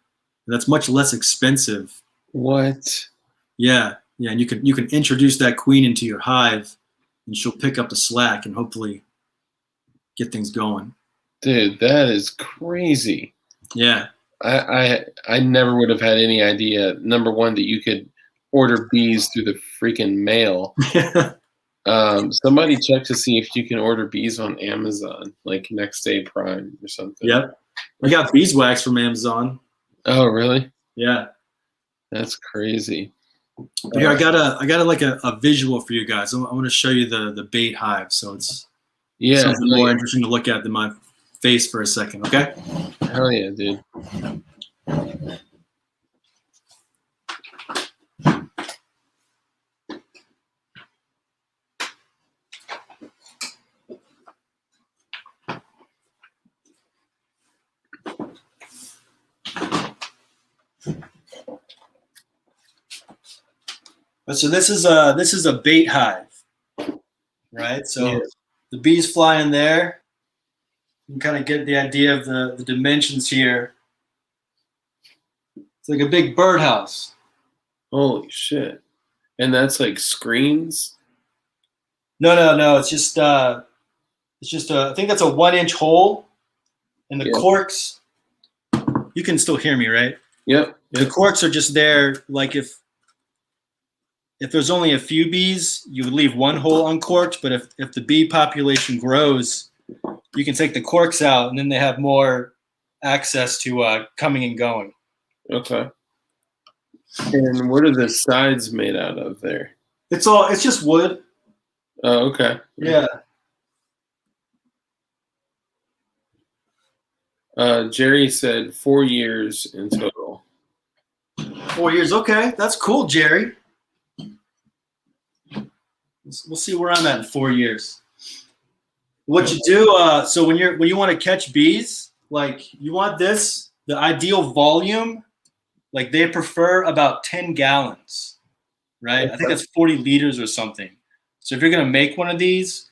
and that's much less expensive. What? Yeah, and you can introduce that queen into your hive, and she'll pick up the slack and hopefully get things going. Dude, that is crazy. Yeah. I never would have had any idea, number one, that you could order bees through the freaking mail. Somebody check to see if you can order bees on Amazon, like Next Day Prime or something. Yep. I got beeswax from Amazon. Oh, really? Yeah. That's crazy. Here, I got a visual for you guys. I want to show you the bait hive, so it's something more interesting to look at than my face for a second. Okay. Hell yeah, dude. So this is a bait hive, right? So Yeah. the bees fly in there. You can kind of get the idea of the dimensions here. It's like a big birdhouse. Holy shit! And that's like screens. No. It's just I think that's a 1-inch hole, and the Yeah. corks. You can still hear me, right? Yep. The corks are just there. Like if there's only a few bees, you would leave one hole uncorked. But if the bee population grows, you can take the corks out, and then they have more access to coming and going. Okay. And what are the sides made out of there? It's just wood. Oh, okay. Yeah. Jerry said 4 years in total. 4 years. Okay, that's cool, Jerry. We'll see where I'm at in 4 years. What you do? So when you want to catch bees, like you want this, the ideal volume, like they prefer about 10 gallons, right? I think that's 40 liters or something. So if you're gonna make one of these,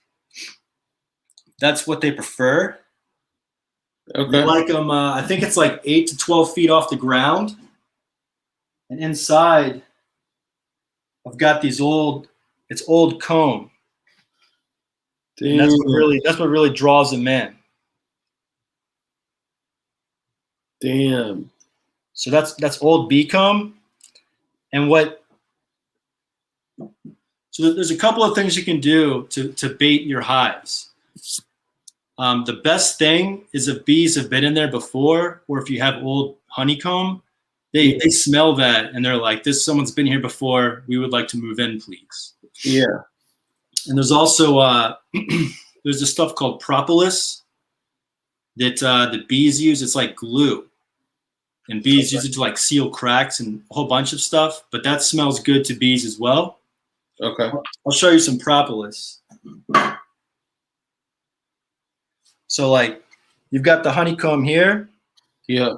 that's what they prefer. Okay. They like them. I think it's like 8 to 12 feet off the ground, and inside, I've got these old comb. And that's what really draws them in. Damn. So that's old bee comb, and so there's a couple of things you can do to bait your hives. The best thing is if bees have been in there before, or if you have old honeycomb, they smell that and they're like, someone's been here before. We would like to move in, please. Yeah. And there's also there's this stuff called propolis that the bees use. It's like glue, and bees use it to like seal cracks and a whole bunch of stuff. But that smells good to bees as well. Okay. I'll show you some propolis. So like you've got the honeycomb here. Yeah.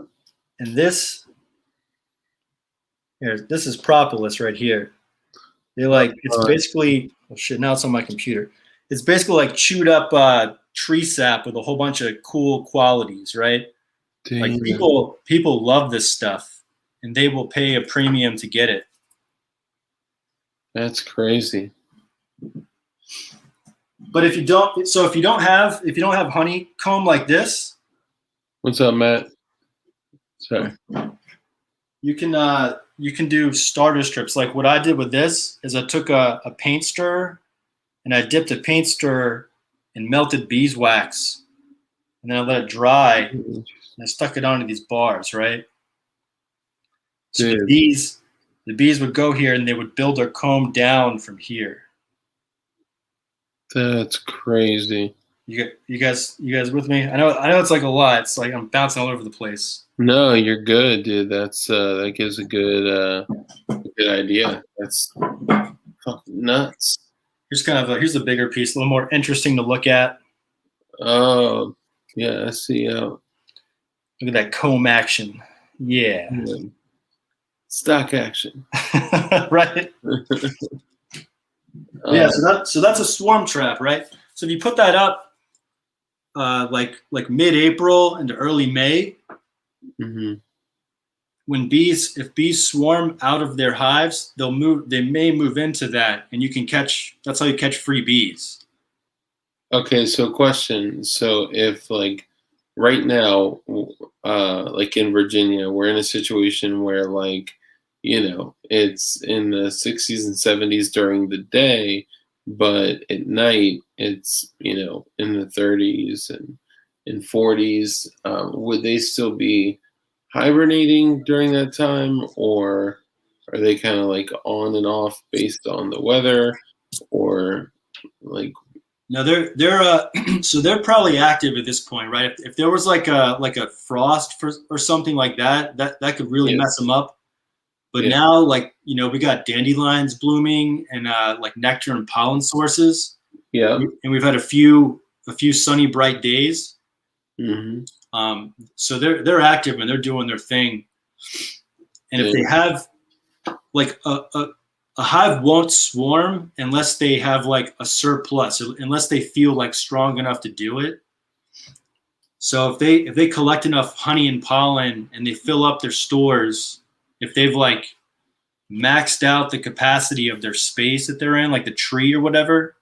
And this is propolis right here. It's basically, oh shit, now it's on my computer. It's basically like chewed up tree sap with a whole bunch of cool qualities, right? Damn. Like people love this stuff, and they will pay a premium to get it. That's crazy. But if you don't have honeycomb like this, What's up, Matt? Sorry. you can do starter strips. Like what I did with this is I took a paint stirrer and I dipped a paint stirrer in melted beeswax, and then I let it dry, and I stuck it onto these bars, right? So the bees would go here and they would build their comb down from here. That's crazy. You guys with me? I know it's like a lot. It's like I'm bouncing all over the place. No, you're good, dude. That's that gives a good idea. That's fucking nuts. Here's here's a bigger piece, a little more interesting to look at. Oh, yeah, I see. Look at that comb action. Yeah. Stock action. Right? Yeah, so that's a swarm trap, right? So if you put that up like mid-April into early May, when if bees swarm out of their hives, they may move into that, and that's how you catch free bees. Okay, so question. So if like right now, like in Virginia, we're in a situation where like, it's in the 60s and 70s during the day, but at night it's, in the 30s and 40s. Would they still be hibernating during that time, or are they kind of like on and off based on the weather, or like? No, they're so they're probably active at this point, right? If there was like a frost or something like that could really mess them up. But now, like, we got dandelions blooming and like nectar and pollen sources. Yeah. And we've had a few sunny, bright days. So they're active and they're doing their thing. And if they have like a a hive won't swarm unless they have like a surplus, unless they feel like strong enough to do it. So if they collect enough honey and pollen and they fill up their stores, if they've like maxed out the capacity of their space that they're in, like the tree or whatever,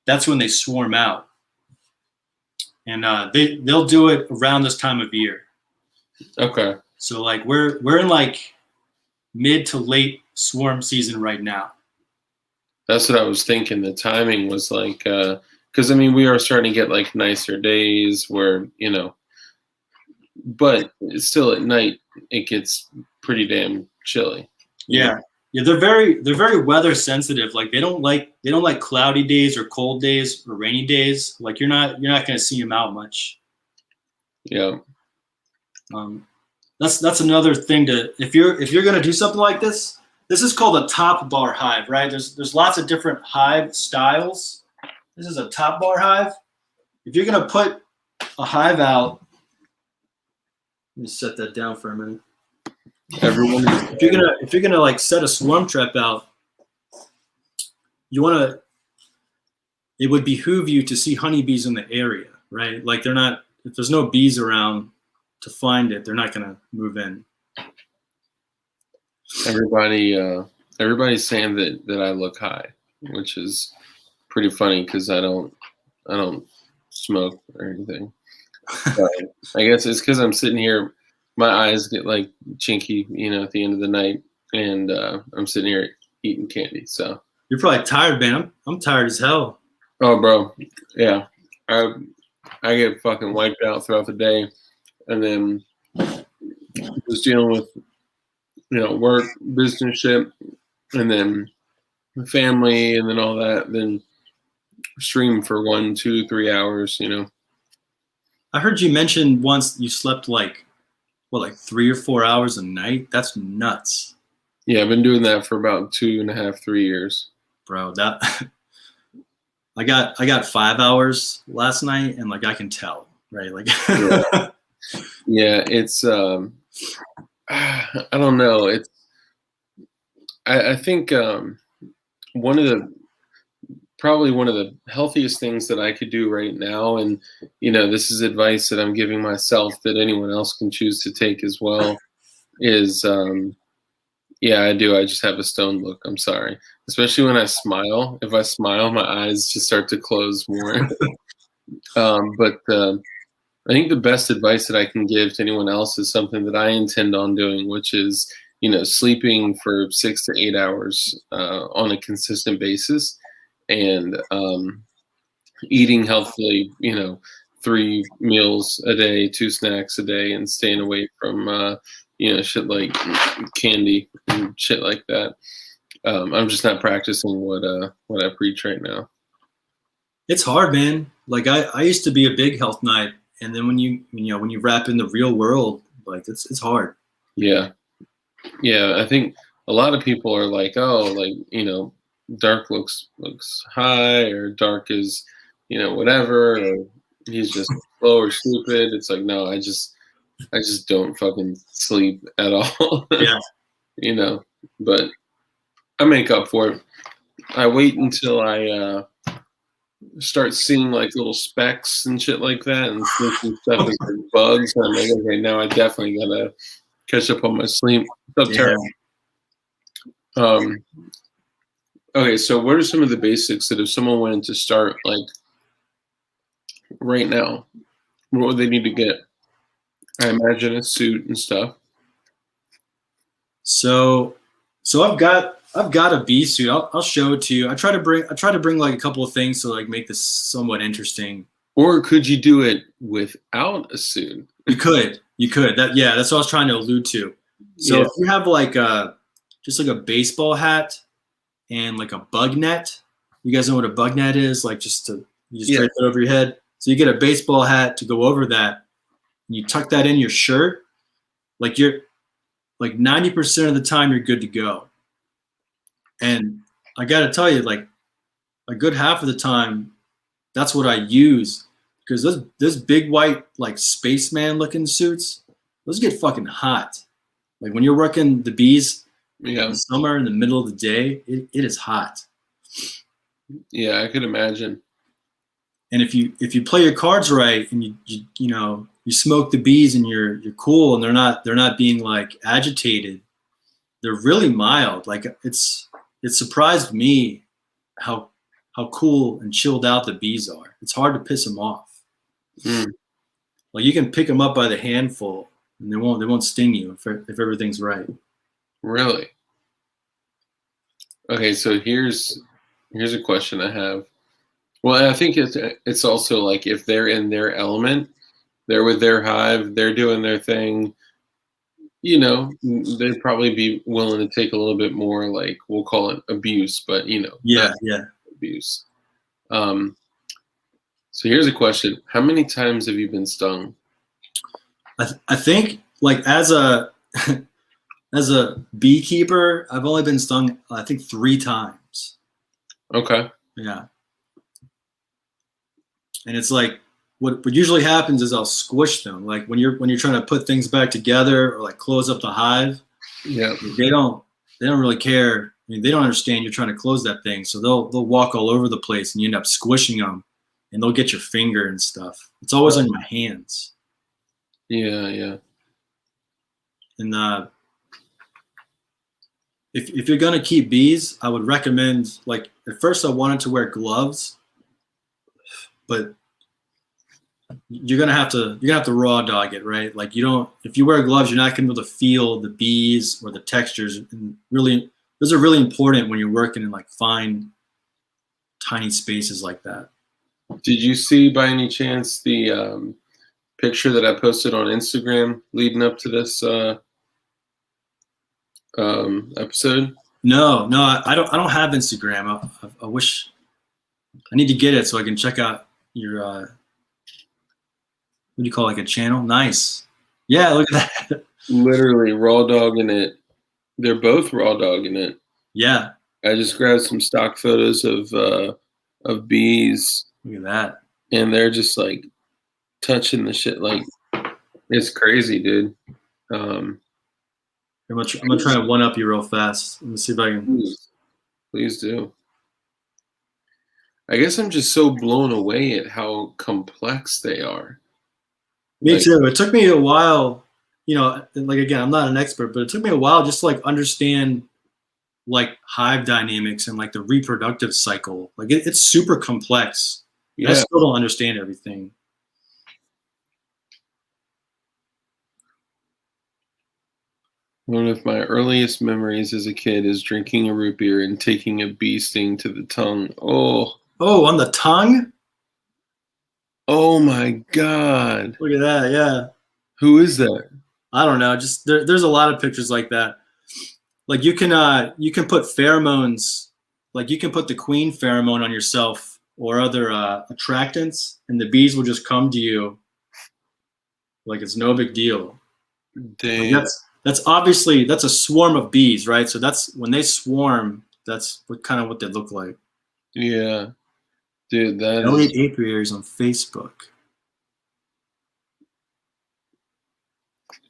that's when they swarm out. And they'll do it around this time of year. Okay. So like we're in like mid to late swarm season right now. That's what I was thinking. The timing was like, because I mean, we are starting to get like nicer days where, you know, but still at night it gets pretty damn chilly. Yeah. Yeah, they're very weather sensitive. Like they don't like cloudy days or cold days or rainy days. Like you're not going to see them out much. Yeah. That's another thing to if you're going to do something like this. This is called a top bar hive, right? There's lots of different hive styles. This is a top bar hive. If you're going to put a hive out, let me set that down for a minute. Everyone. If you're gonna like set a swarm trap out, it would behoove you to see honeybees in the area, right? Like they're not, if there's no bees around to find it, they're not gonna move in. Everybody's saying that I look high, which is pretty funny because I don't smoke or anything. But I guess it's because I'm sitting here. My eyes get like chinky, you know, at the end of the night, and I'm sitting here eating candy. So you're probably tired, man. I'm tired as hell. Oh, bro, yeah, I get fucking wiped out throughout the day, and then just dealing with, you know, work, business shit, and then family, and then all that. Then stream for 1, 2, 3 hours. You know. I heard you mention once you slept like 3 or 4 hours a night. That's nuts. Yeah, I've been doing that for about 2.5, 3 years. Bro, that I got 5 hours last night, and like I can tell, right? Like, yeah, it's I don't know. It's I think probably one of the healthiest things that I could do right now, and you know, this is advice that I'm giving myself that anyone else can choose to take as well, is yeah, I do. I just have a stone look. I'm sorry. Especially when I smile. If I smile, my eyes just start to close more. But I think the best advice that I can give to anyone else is something that I intend on doing, which is, you know, sleeping for 6 to 8 hours on a consistent basis, and eating healthily, you know, 3 meals a day, 2 snacks a day, and staying away from you know, shit like candy and shit like that. I'm just not practicing what I preach right now. it's hard, man. Like I used to be a big health nut, and then when you wrap in the real world, like it's hard. Yeah. I think a lot of people are like, oh, like, you know, dark looks high, or dark is, you know, whatever, or he's just slow or stupid. It's like, no, I just don't fucking sleep at all. Yeah. You know, but I make up for it. I wait until I start seeing like little specks and shit like that, and thinking stuff is like bugs. And I'm like, okay, now I definitely gotta catch up on my sleep. What's up, Tara? Okay, so what are some of the basics that if someone wanted to start like right now, what would they need to get? I imagine a suit and stuff. So I've got a bee suit. I'll show it to you. I try to bring like a couple of things to like make this somewhat interesting. Or could you do it without a suit? You could. That's what I was trying to allude to. So if you have like just like a baseball hat and like a bug net, you guys know what a bug net is? Like you drape it over your head. So you get a baseball hat to go over that. And you tuck that in your shirt. Like you're like 90% of the time you're good to go. And I got to tell you, like a good half of the time, that's what I use, because those big white like spaceman looking suits, those get fucking hot. Like when you're working the bees, In Yeah. the summer, in the middle of the day, it is hot. Yeah, I could imagine. And if you play your cards right and you smoke the bees and you're cool and they're not being like agitated, they're really mild. Like it surprised me how cool and chilled out the bees are. It's hard to piss them off. Mm, Like you can pick them up by the handful and they won't sting you if everything's right. really? Okay, so here's a question I have. Well, I think it's also like if they're in their element, they're with their hive, they're doing their thing, they'd probably be willing to take a little bit more, like we'll call it abuse, but Yeah, not yeah. abuse. So here's a question: how many times have you been stung? I think like as a as a beekeeper, I've only been stung I think 3 times. Okay. Yeah. And it's like what usually happens is I'll squish them. Like when you're trying to put things back together or like close up the hive, Yeah. they don't really care. I mean, they don't understand you're trying to close that thing, so they'll walk all over the place and you end up squishing them, and they'll get your finger and stuff. It's always on my hands. Yeah. Yeah. And if you're gonna keep bees, I would recommend, like at first I wanted to wear gloves, but you're gonna have to raw dog it, right? Like if you wear gloves, you're not gonna be able to feel the bees or the textures, and really those are really important when you're working in like fine, tiny spaces like that. Did you see by any chance the picture that I posted on Instagram leading up to this episode? No, I don't have Instagram. I wish I need to get it so I can check out your what do you call it, like a channel? Nice. Yeah, look at that. Literally raw dogging it. They're both raw dogging it. Yeah, I just grabbed some stock photos of bees, look at that. and they're just like touching the shit. Like it's crazy, dude. I'm gonna try to one up you real fast. Let me see if I can. Please do. I guess I'm just so blown away at how complex they are. Me Like, too. It took me a while, like again, I'm not an expert, but it took me a while just to like understand like hive dynamics and like the reproductive cycle. Like it's super complex. I yeah. still don't understand everything. One of my earliest memories as a kid is drinking a root beer and taking a bee sting to the tongue. Oh, on the tongue? Oh my God. Look at that. Yeah. Who is that? I don't know. Just there's a lot of pictures like that. Like you can put pheromones, like you can put the queen pheromone on yourself or other attractants, and the bees will just come to you like it's no big deal. Damn. Like that's obviously that's a swarm of bees, right? So that's when they swarm, that's what they look like. Yeah. Dude, that Donate is apiaries on Facebook.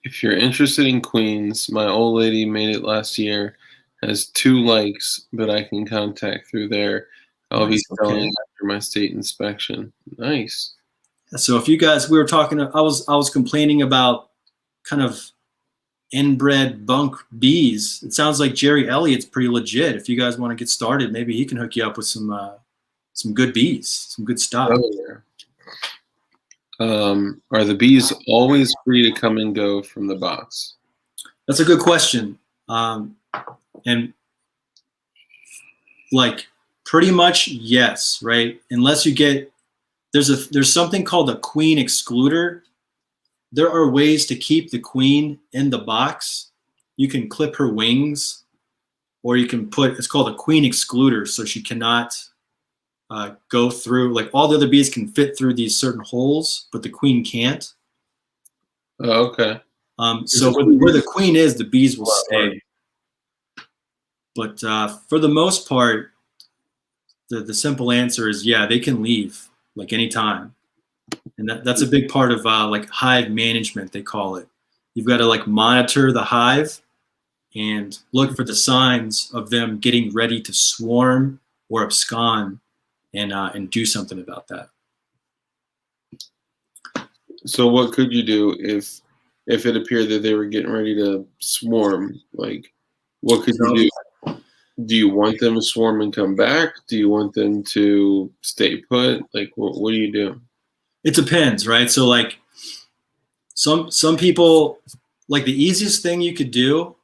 if you're interested in queens, my old lady made it last year. Has 2 likes, but I can contact through there. I'll Nice, be selling okay. after my state inspection. Nice. So if you guys, we were talking, I was complaining about kind of inbred bunk bees. It sounds like Jerry Elliott's pretty legit. If you guys want to get started, maybe he can hook you up with some good bees, some good stock. Oh, yeah. Are the bees always free to come and go from the box? That's a good question. And like pretty much yes, right? Unless you get there's something called a queen excluder. There are ways to keep the queen in the box. You can clip her wings, or you can it's called a queen excluder, so she cannot go through, like all the other bees can fit through these certain holes, but the queen can't. Oh, okay. So where the queen is, the bees will stay. But for the most part, the simple answer is yeah, they can leave like anytime. And that's a big part of like hive management, they call it. You've got to like monitor the hive and look for the signs of them getting ready to swarm or abscond, and do something about that. So what could you do if it appeared that they were getting ready to swarm? Like, what could you do? Do you want them to swarm and come back? Do you want them to stay put? Like, what do you do? It depends, right? So like some people, like the easiest thing you could do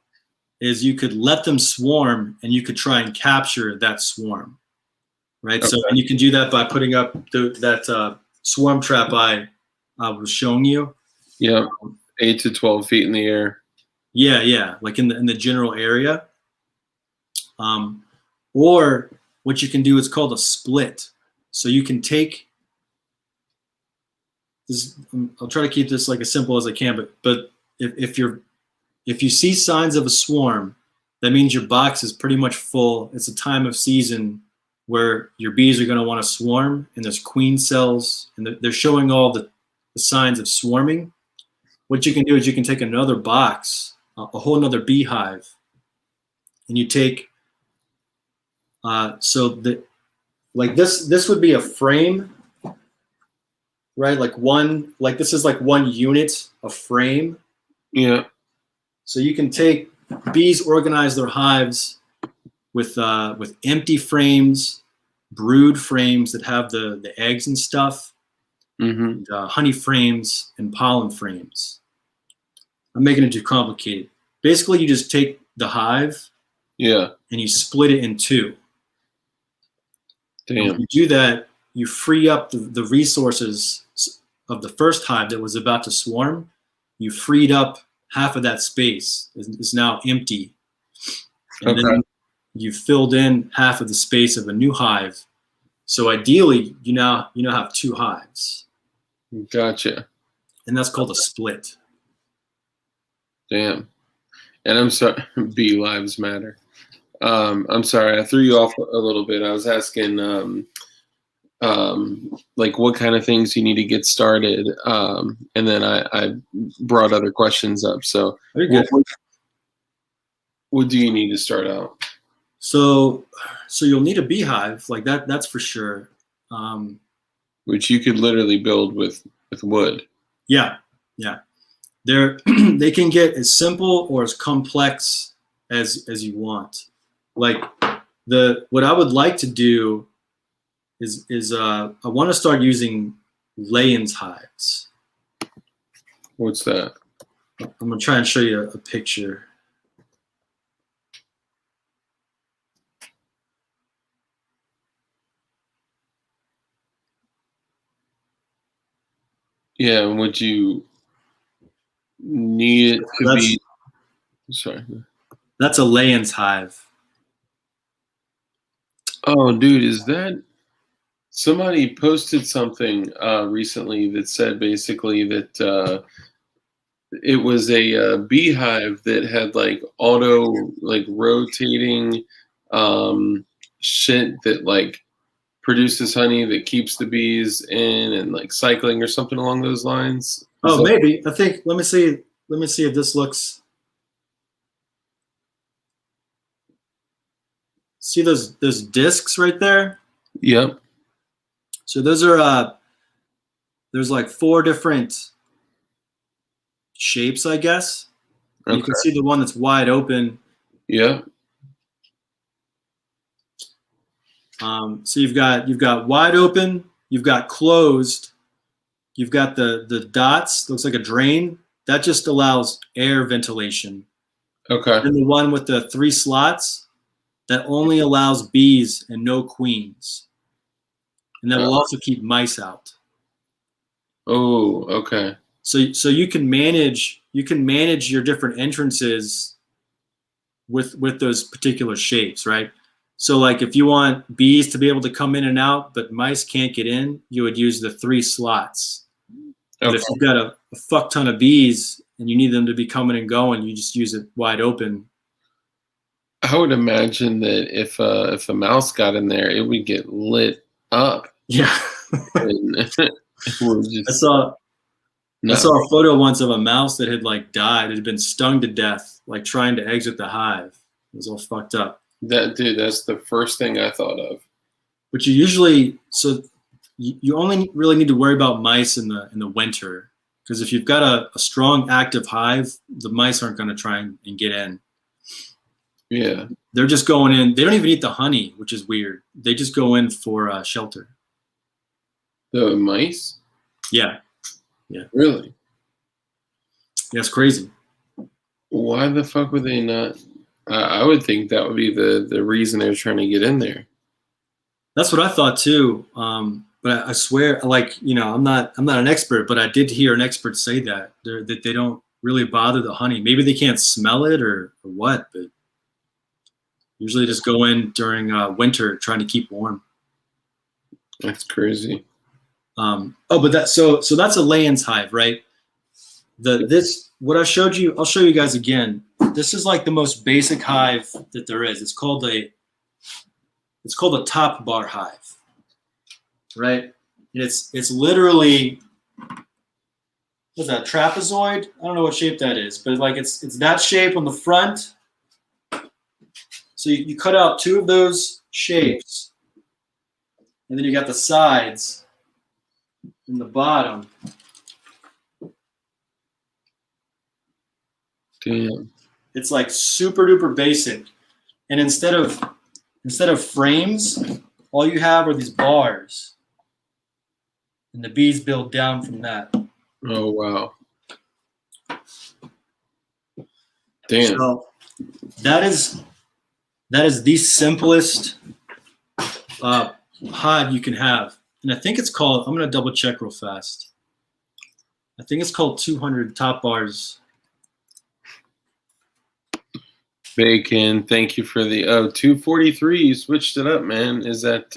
is you could let them swarm and you could try and capture that swarm, right? Okay. So, and you can do that by putting up that swarm trap I was showing you. Yeah, 8 to 12 feet in the air. Yeah, like in the general area. Or what you can do is called a split. So you can take this. I'll try to keep this like as simple as I can. But if you see signs of a swarm, that means your box is pretty much full. It's a time of season where your bees are going to want to swarm, and there's queen cells, and they're showing all the signs of swarming. What you can do is you can take another box, a whole another beehive, and you take like this would be a frame, right? Like this is like one unit of frame. Yeah. So you can take bees organize their hives with empty frames, brood frames that have the eggs and stuff, Mm-hmm. and, honey frames and pollen frames. I'm making it too complicated. Basically, you just take the hive, Yeah. and you split it in two. And Damn. when you do that, you free up the resources of the first hive that was about to swarm. You freed up half of that space is now empty. And Okay. then you filled in half of the space of a new hive. So ideally, you now have two hives. Gotcha. And that's called a split. Damn. And I'm sorry, bee lives matter. I'm sorry, I threw you off a little bit. I was asking, like what kind of things you need to get started, and then I brought other questions up. So, what do you need to start out? So you'll need a beehive, like that. That's for sure. Which you could literally build with wood. Yeah. They can get as simple or as complex as you want. Like what I would like to do is I want to start using lay-ins hives. What's that? I'm gonna try and show you a picture. Yeah, and would you need it to be? Sorry. That's a lay-ins hive. Oh, dude, is that somebody posted something recently that said basically that it was a beehive that had like auto like rotating shit that like produces honey that keeps the bees in and like cycling or something along those lines. Oh, maybe. I think. Let me see if this looks. See those discs right there? Yep. So those are there's like 4 different shapes, I guess. Okay. You can see the one that's wide open. Yeah. So you've got wide open, you've got closed, you've got the dots, looks like a drain. That just allows air ventilation. Okay. And the one with the 3 slots, that only allows bees and no queens. And that will also keep mice out. Oh, okay. So you can manage your different entrances with those particular shapes, right? So like if you want bees to be able to come in and out, but mice can't get in, you would use the 3 slots. But Okay. if you've got a fuck ton of bees and you need them to be coming and going, you just use it wide open. I would imagine that if a mouse got in there, it would get lit up. Yeah. And it would just, No. I saw a photo once of a mouse that had like died. It had been stung to death, like trying to exit the hive. It was all fucked up. That's the first thing I thought of. But you usually, so you only really need to worry about mice in the winter, because if you've got a strong active hive, the mice aren't going to try and get in. Yeah. They're just going in. They don't even eat the honey, which is weird. They just go in for shelter. The mice? Yeah. Really? Yeah, it's crazy. Why the fuck would they not? I would think that would be the reason they were trying to get in there. That's what I thought too. But I swear, like, I'm not an expert, but I did hear an expert say that they don't really bother the honey. Maybe they can't smell it or what, but usually just go in during winter trying to keep warm. That's crazy. But so that's a Layens hive, right? What I showed you, I'll show you guys again. This is like the most basic hive that there is. It's called a top bar hive, right? And it's literally, what's that, trapezoid? I don't know what shape that is, but like it's that shape on the front. So you cut out two of those shapes, and then you got the sides in the bottom. Damn. It's like super duper basic. And instead of frames, all you have are these bars. And the bees build down from that. Oh wow. Damn. So that is the simplest hive you can have. And I think it's called, I'm going to double check real fast. I think it's called 200 top bars. Bacon, thank you for the 243. You switched it up, man. Is that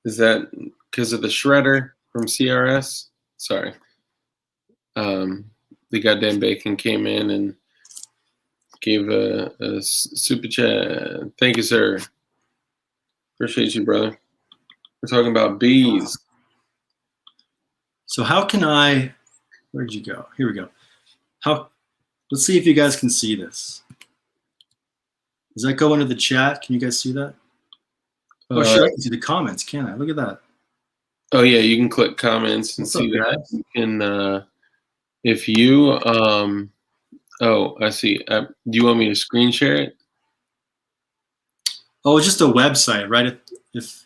because of the shredder from CRS? Sorry. The goddamn bacon came in and gave a super chat. Thank you, sir. Appreciate you, brother. We're talking about bees. So how can I, where'd you go? Here we go. Let's see if you guys can see this. Does that go into the chat? Can you guys see that? Oh, sure, I can see the comments, can't I? Look at that. Oh yeah, you can click comments and What's see up, that. guys? You can, if you, oh, I see. Do you want me to screen share it? Oh, it's just a website, right? If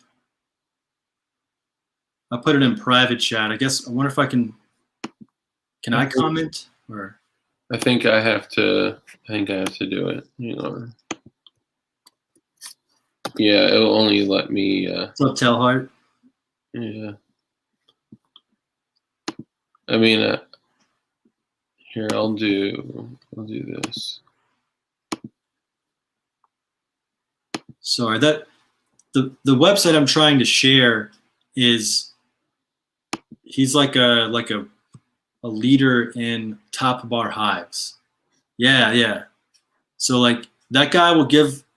I put it in private chat, I guess, I wonder if I can I comment or? I think I have to do it. You know. Yeah, it'll only let me. What's up, Telhart? Yeah. I mean, here I'll do this. Sorry, that the website I'm trying to share is, he's like a leader in top bar hives. Yeah. So like that guy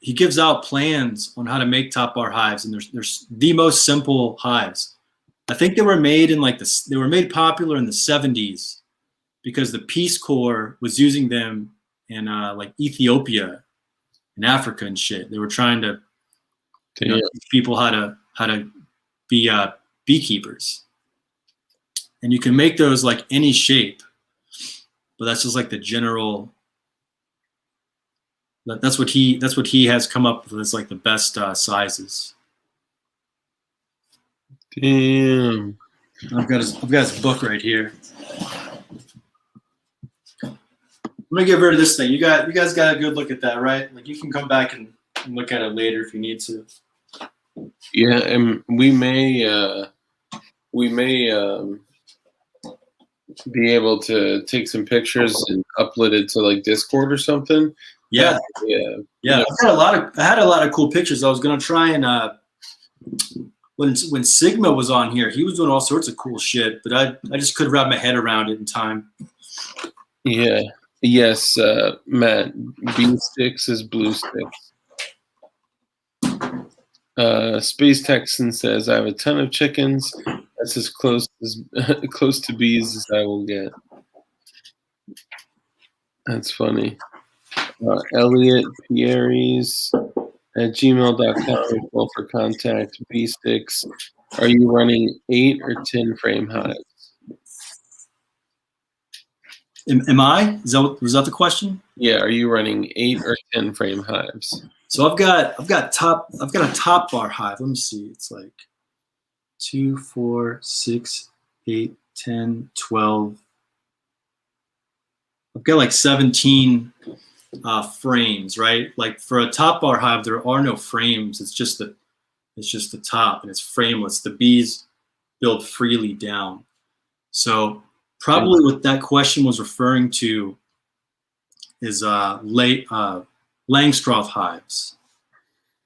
he gives out plans on how to make top bar hives, and there's the most simple hives. I think they were made popular in the 70s because the Peace Corps was using them in like Ethiopia and Africa and shit. They were trying to teach people how to be beekeepers. And you can make those like any shape, but that's just like the general. That's what he has come up with as like the best sizes. Damn. I've got his book right here. I'm gonna get rid of this thing. You guys got a good look at that, right? Like you can come back and look at it later if you need to. Yeah, and we may be able to take some pictures and upload it to like Discord or something. Yeah. Yeah. I had a lot of cool pictures. I was gonna try and when Sigma was on here, he was doing all sorts of cool shit, but I just couldn't wrap my head around it in time. Yeah. Yes, Matt. Bee sticks is blue sticks. Space Texan says, I have a ton of chickens. I That's as close close to bees as I will get. That's funny. Elliot Pierres at gmail.com as well for contact. B6. Are you running 8 or 10 frame hives? Am I? Was that the question? Yeah, are you running 8 or 10 frame hives? So I've got a top bar hive. Let me see. It's like 2, 4, 6, 8, 10, 12. I've got like 17 frames, right? Like for a top bar hive, there are no frames. It's just the top, and it's frameless. The bees build freely down. So probably what that question was referring to is Langstroth hives.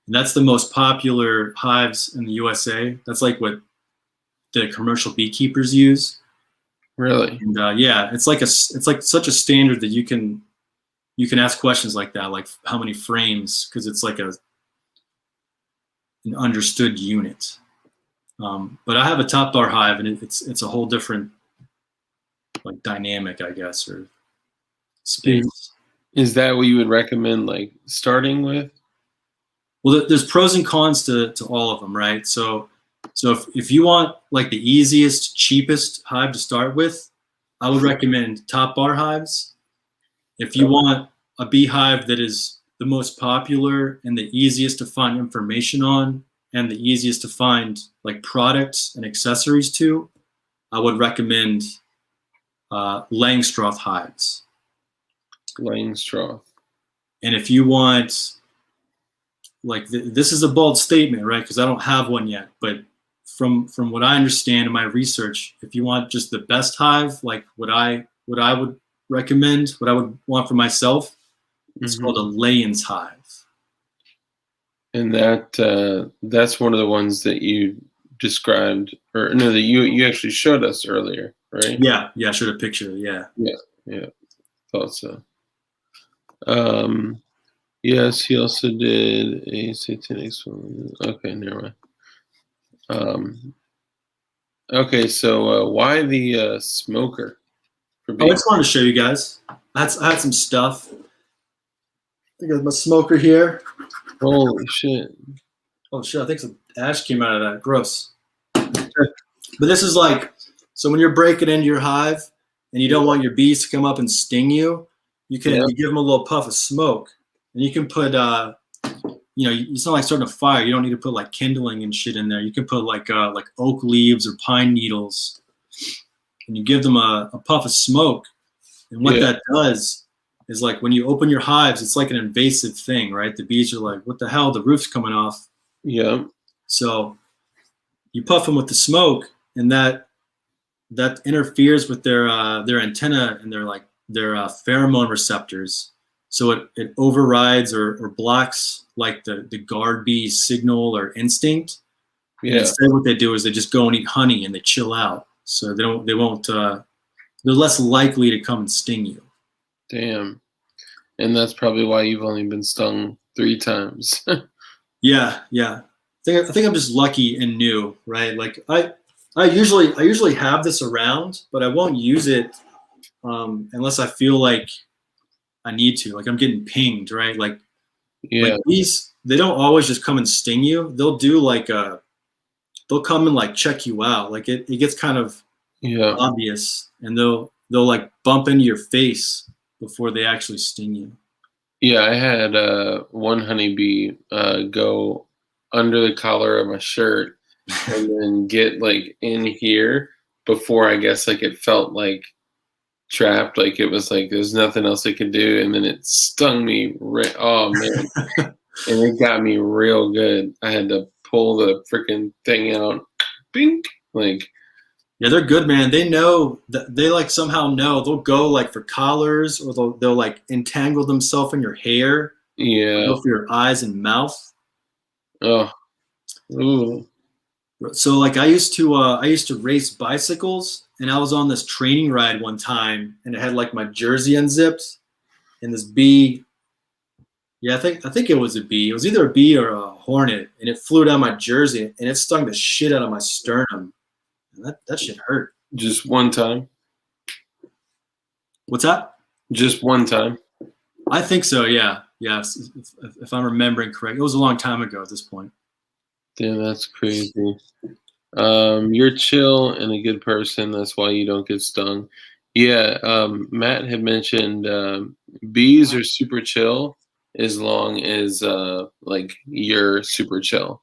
And that's the most popular hives in the USA. That's like what the commercial beekeepers use. Really? And yeah, it's like such a standard that you can ask questions like that, like how many frames, because it's like an understood unit. But I have a top bar hive, and it's a whole different like dynamic, I guess, or space. Is that what you would recommend, like starting with? Well, there's pros and cons to all of them, right? So if you want like the easiest, cheapest hive to start with, I would recommend top bar hives. If you want a beehive that is the most popular and the easiest to find information on and the easiest to find like products and accessories to, I would recommend Langstroth hives. Langstroth. And if you want, like this is a bold statement, right? Because I don't have one yet, but from what I understand in my research, if you want just the best hive, like what I would recommend, what I would want for myself, it's called a Layens hive. And that's one of the ones that you described, or no, that you actually showed us earlier, right? Yeah, I showed a picture. Yeah, thought so. Yes, he also did a satanic one. Okay, never mind. Okay, so why the smoker? For I just wanted to show you guys. I had some stuff. I got my smoker here. Holy shit! Oh shit! I think some ash came out of that. Gross. But this is like, so when you're breaking into your hive and you don't want your bees to come up and sting you, you give them a little puff of smoke, and you can put it's not like starting a fire. You don't need to put like kindling and shit in there. You can put like oak leaves or pine needles, and you give them a puff of smoke. And what that does is, like, when you open your hives, it's like an invasive thing, right? The bees are like, what the hell? The roof's coming off. Yeah. So you puff them with the smoke, and that interferes with their antenna and their pheromone receptors. So it overrides or blocks like the guard bee's signal or instinct. And instead, what they do is they just go and eat honey and they chill out. So they're less likely to come and sting you. Damn. And that's probably why you've only been stung 3 times. Yeah. I think I'm just lucky and new, right? Like I usually have this around, but I won't use it unless I feel like I need to. Like I'm getting pinged, right? Like these, they don't always just come and sting you. They'll do they'll come and like check you out. Like it gets kind of obvious, and they'll like bump into your face before they actually sting you. Yeah, I had one honeybee go under the collar of my shirt and then get like in here before, I guess, like it felt like trapped, like it was like there's nothing else it could do, and then it stung me. Oh man, and it got me real good. I had to pull the freaking thing out. Bink, like. Yeah, they're good, man. They know that they like somehow know. They'll go like for collars, or they'll like entangle themselves in your hair. Yeah. Go for your eyes and mouth. Oh. Ooh. So like I used to race bicycles, and I was on this training ride one time, and it had like my jersey unzipped, and this bee. Yeah, I think it was a bee. It was either a bee or a hornet, and it flew down my jersey, and it stung the shit out of my sternum. That shit hurt. Just one time. What's that? Just one time. I think so. Yeah. Yes. If I'm remembering correct, it was a long time ago at this point. Damn, that's crazy. You're chill and a good person. That's why you don't get stung. Yeah. Matt had mentioned bees are super chill as long as like you're super chill.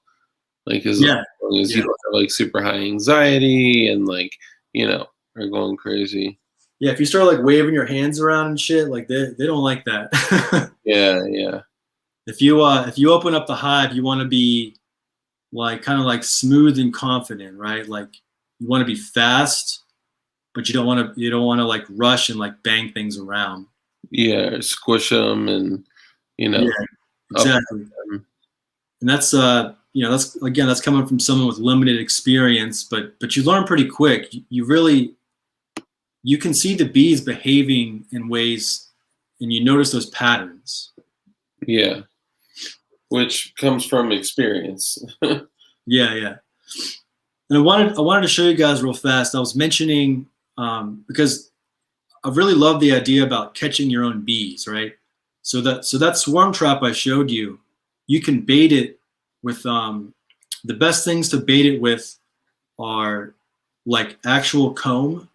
Like as long as you don't have like super high anxiety and like are going crazy. Yeah, if you start like waving your hands around and shit, like they don't like that. Yeah. If you open up the hive, you want to be like kind of like smooth and confident, right? Like you want to be fast, but you don't want to like rush and like bang things around. Yeah, squish them and Yeah, exactly. And that's that's coming from someone with limited experience, but you learn pretty quick. You can see the bees behaving in ways, and you notice those patterns. Yeah, which comes from experience. Yeah. And I wanted to show you guys real fast. I was mentioning because I really love the idea about catching your own bees, right? So that swarm trap I showed you, you can bait it with the best things to bait it with are like actual comb,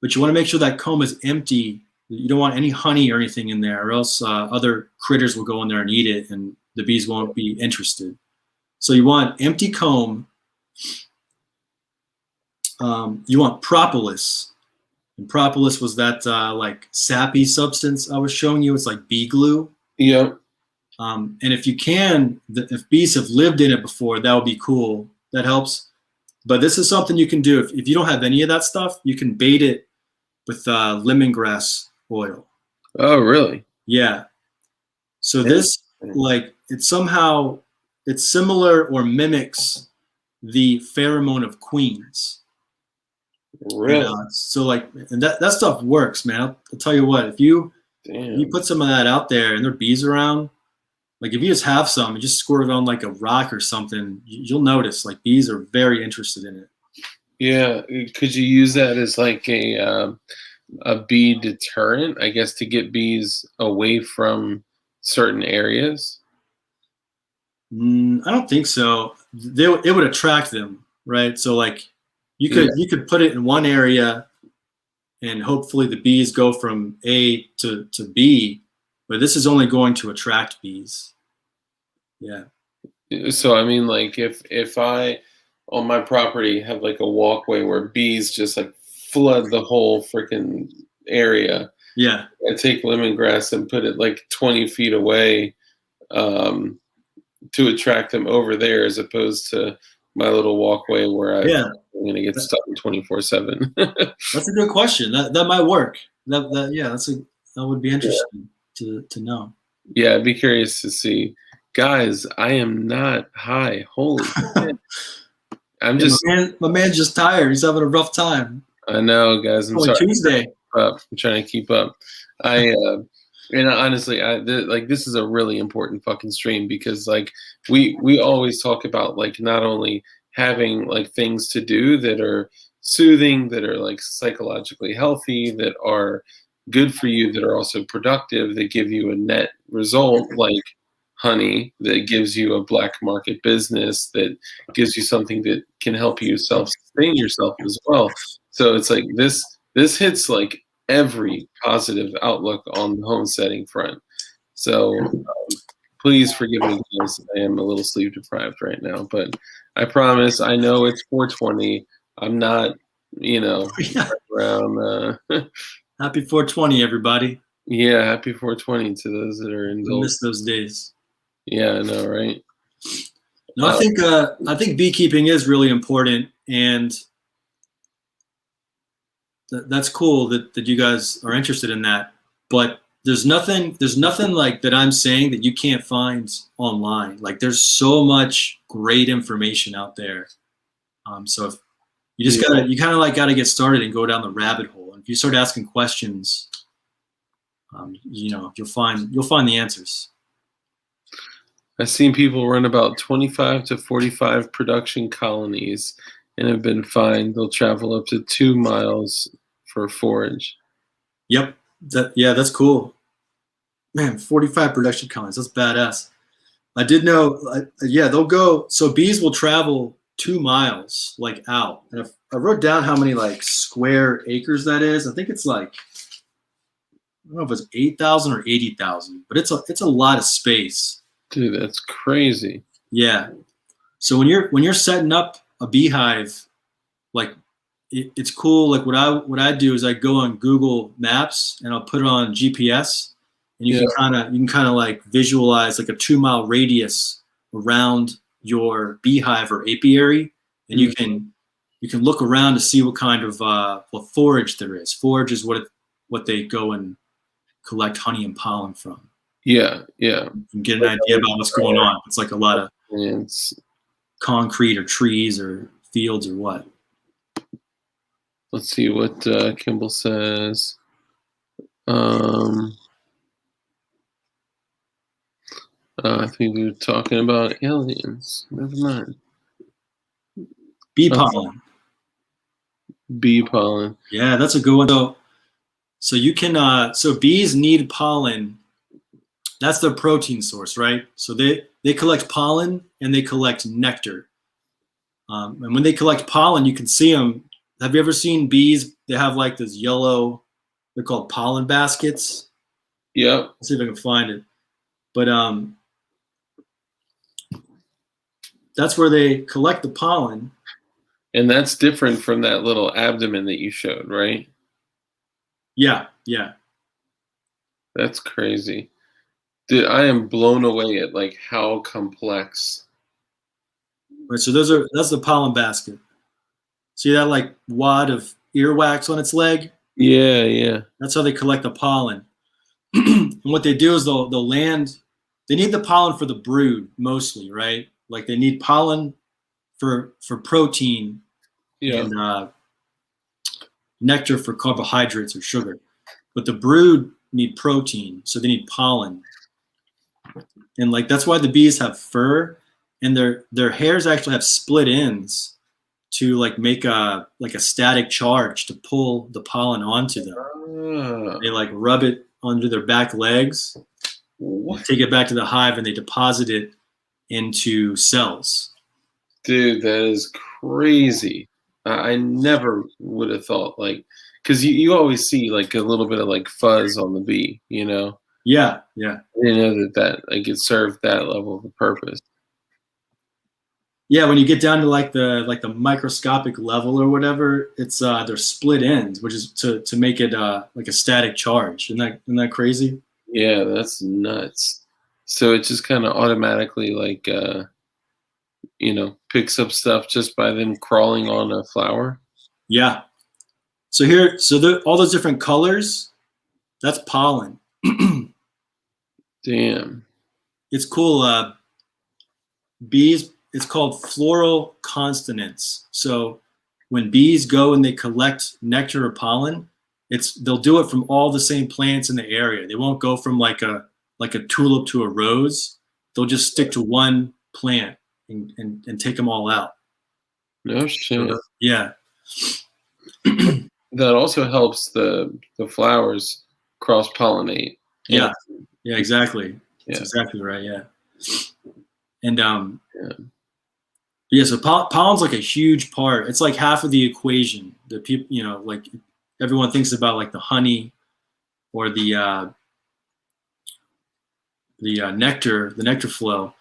but you want to make sure that comb is empty. You don't want any honey or anything in there, or else other critters will go in there and eat it, and the bees won't be interested. So you want empty comb. You want propolis. And propolis was that like sappy substance I was showing you. It's like bee glue. Yep. And if you can, if bees have lived in it before, that would be cool. That helps. But this is something you can do. If you don't have any of that stuff, you can bait it with lemongrass oil. Oh, really? Yeah. So this, like, it's similar or mimics the pheromone of queens. Really? So like, and that stuff works, man. I'll tell you what, if you put some of that out there and there are bees around, like if you just have some and just squirt it on like a rock or something, you'll notice like bees are very interested in it. Yeah. Could you use that as like a bee deterrent, I guess, to get bees away from certain areas? I don't think so. It would attract them, right? So like you could put it in one area and hopefully the bees go from A to B, but this is only going to attract bees. Yeah. So I mean, like if I on my property have like a walkway where bees just like flood the whole freaking area. Yeah. I take lemongrass and put it like 20 feet away to attract them over there, as opposed to my little walkway where I'm going to get stuck 24/7. That's a good question. That might work. That would be interesting to know. Yeah, I'd be curious to see. Guys, I am not high. Holy shit. I'm just my man's just tired. He's having a rough time. I know, guys. I'm sorry. Tuesday. I'm trying to keep up. And honestly, this is a really important fucking stream because like we always talk about like not only having like things to do that are soothing, that are like psychologically healthy, that are good for you, that are also productive, that give you a net result like honey, that gives you a black market business, that gives you something that can help you self-sustain yourself as well. So it's like this hits like every positive outlook on the homesteading front. So please forgive me, guys. I am a little sleep deprived right now, but I promise. I know it's 420. I'm not, around. Happy 420, everybody. Yeah, happy 420 to those that are indulged. I miss those days. Yeah, I know, right? No, I think beekeeping is really important, and that's cool that you guys are interested in that. But there's nothing like that I'm saying that you can't find online. Like there's so much great information out there. So if you just gotta get started and go down the rabbit hole. And if you start asking questions, you'll find the answers. I've seen people run about 25 to 45 production colonies and have been fined. They'll travel up to 2 miles for forage. Yep. That's cool. Man, 45 production colonies. That's badass. I did know. Yeah, they'll go. So bees will travel 2 miles like out. And if I wrote down how many like square acres that is, I think it's like, I don't know if it's 8,000 or 80,000, but it's a lot of space. Dude, that's crazy. Yeah. So when you're setting up a beehive, like it's cool. Like what I do is I go on Google Maps and I'll put it on GPS, and you can kind of like visualize like a 2 mile radius around your beehive or apiary, and you can look around to see what kind of what forage there is. Forage is what they go and collect honey and pollen from. Yeah. You can get an idea about what's going on. It's like a lot of concrete or trees or fields or what. Let's see what Kimball says. I think we were talking about aliens. Never mind. Bee pollen. Bee pollen. Yeah, that's a good one. So you can so bees need pollen. That's their protein source, right? So they collect pollen and they collect nectar. And when they collect pollen, you can see them. Have you ever seen bees? They have like this yellow, they're called pollen baskets. Yep. Let's see if I can find it. But that's where they collect the pollen. And that's different from that little abdomen that you showed, right? Yeah. That's crazy. Dude, I am blown away at like how complex. Right, so that's the pollen basket. See that like wad of earwax on its leg? Yeah. That's how they collect the pollen. And what they do is they'll land. They need the pollen for the brood mostly, right? Like they need pollen for protein and nectar for carbohydrates or sugar. But the brood need protein, so they need pollen. And like that's why the bees have fur, and their hairs actually have split ends to like make a static charge to pull the pollen onto them. They like rub it under their back legs, take it back to the hive, and they deposit it into cells. Dude, that is crazy. I never would have thought like, because you always see like a little bit of like fuzz on the bee, you know? Yeah. I didn't know that like it served that level of a purpose. Yeah, when you get down to like the microscopic level or whatever, it's they're split ends, which is to make it like a static charge. Isn't that crazy? Yeah, that's nuts. So it just kind of automatically like picks up stuff just by them crawling on a flower. Yeah. So all those different colors, that's pollen. Damn. It's cool. Bees, it's called floral consonants. So when bees go and they collect nectar or pollen, they'll do it from all the same plants in the area. They won't go from like a tulip to a rose. They'll just stick to one plant and take them all out. No shit. So, yeah. That also helps the flowers cross pollinate. Yeah. Yeah, exactly. Yeah. That's exactly right. Yeah. And so pollen's like a huge part. It's like half of the equation. The people, like everyone thinks about like the honey or the nectar flow,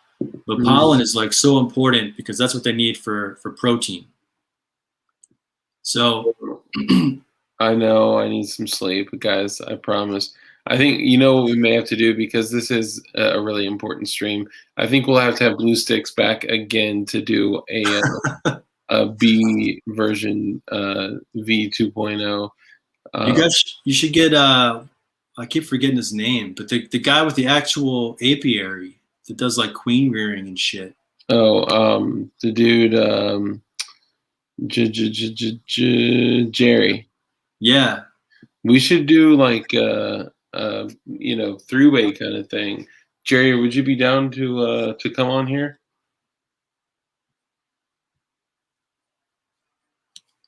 but pollen is like so important because that's what they need for protein. So I know I need some sleep, guys. I promise. I think what we may have to do, because this is a really important stream. I think we'll have to have Blue Sticks back again to do a B version V 2.0. You should get I keep forgetting his name, but the guy with the actual apiary that does like queen rearing and shit. Oh, the dude, Jerry. Yeah. We should do like three-way kind of thing. Jerry, would you be down to come on here?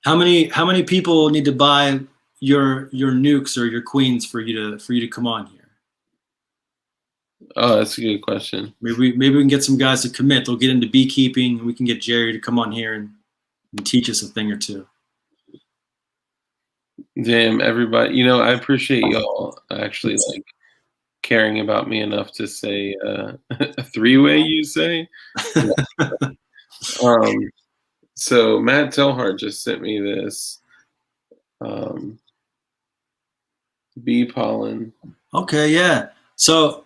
How many people need to buy your nukes or your queens for you to come on here? Oh, that's a good question. Maybe we can get some guys to commit. They'll get into beekeeping, and we can get Jerry to come on here and teach us a thing or two. Damn, everybody. You know, I appreciate y'all actually like caring about me enough to say a three-way. You say. So Matt Telhart just sent me this bee pollen. Okay, yeah. So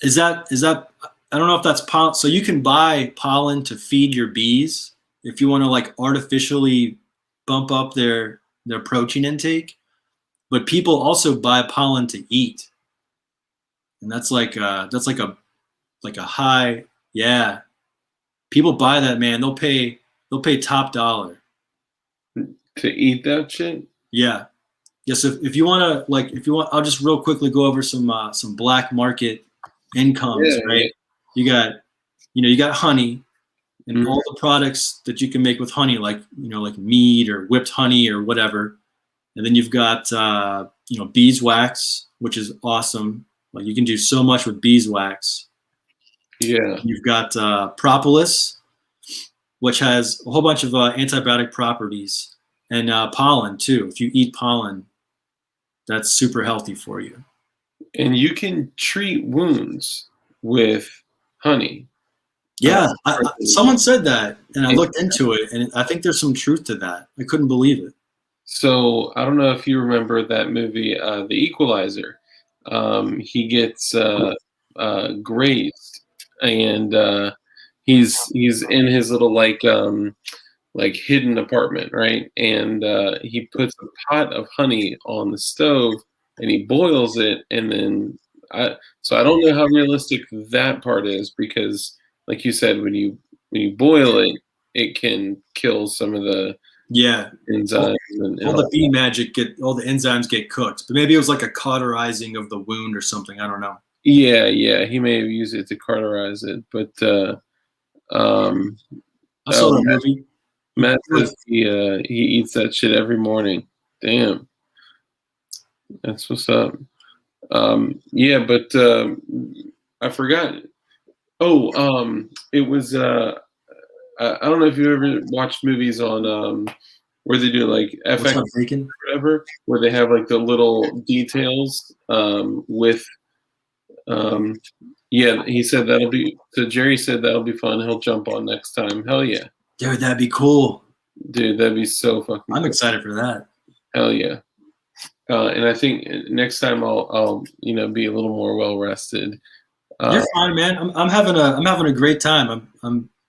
is that I don't know if that's pollen. So you can buy pollen to feed your bees if you want to like artificially bump up their protein intake. But people also buy pollen to eat, and that's like a high, yeah. People buy that, man. They'll pay top dollar To eat that shit? Yeah. Yes. If you want to I'll just real quickly go over some black market incomes, Yeah, right? yeah. You got honey and all the products that you can make with honey, like like mead or whipped honey or whatever. And then you've got beeswax, which is awesome. Like you can do so much with beeswax. Yeah. You've got propolis, which has a whole bunch of antibiotic properties, and pollen too. If you eat pollen, that's super healthy for you. And you can treat wounds with honey. Yeah, someone said that, and I looked into it, and I think there's some truth to that. I couldn't believe it. So I don't know if you remember that movie, The Equalizer. He gets grazed, and he's in his little like hidden apartment, right? And he puts a pot of honey on the stove and he boils it, and then so I don't know how realistic that part is, because like you said, when you boil it, it can kill some of the enzymes and all the bee magic all the enzymes get cooked. But maybe it was like a cauterizing of the wound or something. I don't know. Yeah, he may have used it to cauterize it, but I saw that movie. Matt says he eats that shit every morning. Damn, that's what's up. Yeah, but I forgot. Oh, it was. I don't know if you ever watched movies on where they do like FX or whatever, where they have like the little details with. Yeah, he said that'll be. So Jerry said that'll be fun. He'll jump on next time. Hell yeah. Dude, that'd be cool. Dude, that'd be so fucking I'm excited for that. Hell yeah. And I think next time I'll be a little more well rested. You're fine, man. I'm having a great time.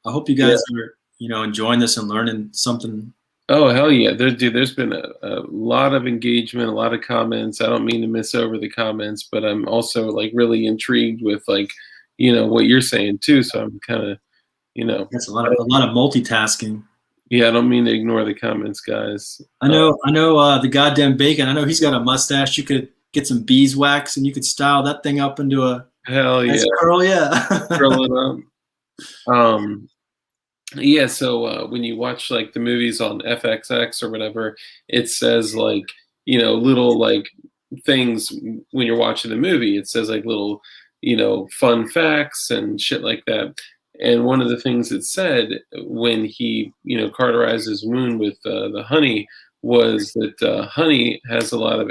I hope you guys are enjoying this and learning something. Oh hell yeah. There's been a lot of engagement, a lot of comments. I don't mean to miss over the comments, but I'm also like really intrigued with like what you're saying too. So I'm kind of That's a lot of multitasking. Yeah, I don't mean to ignore the comments, guys. I know the goddamn Bacon. I know he's got a mustache. You could get some beeswax and you could style that thing up into a hell yeah curl, yeah. Curl it up. Yeah, so when you watch like the movies on FXX or whatever, it says like little like things when you're watching the movie. It says like little fun facts and shit like that. And one of the things it said when he cauterized his wound with the honey was that honey has a lot of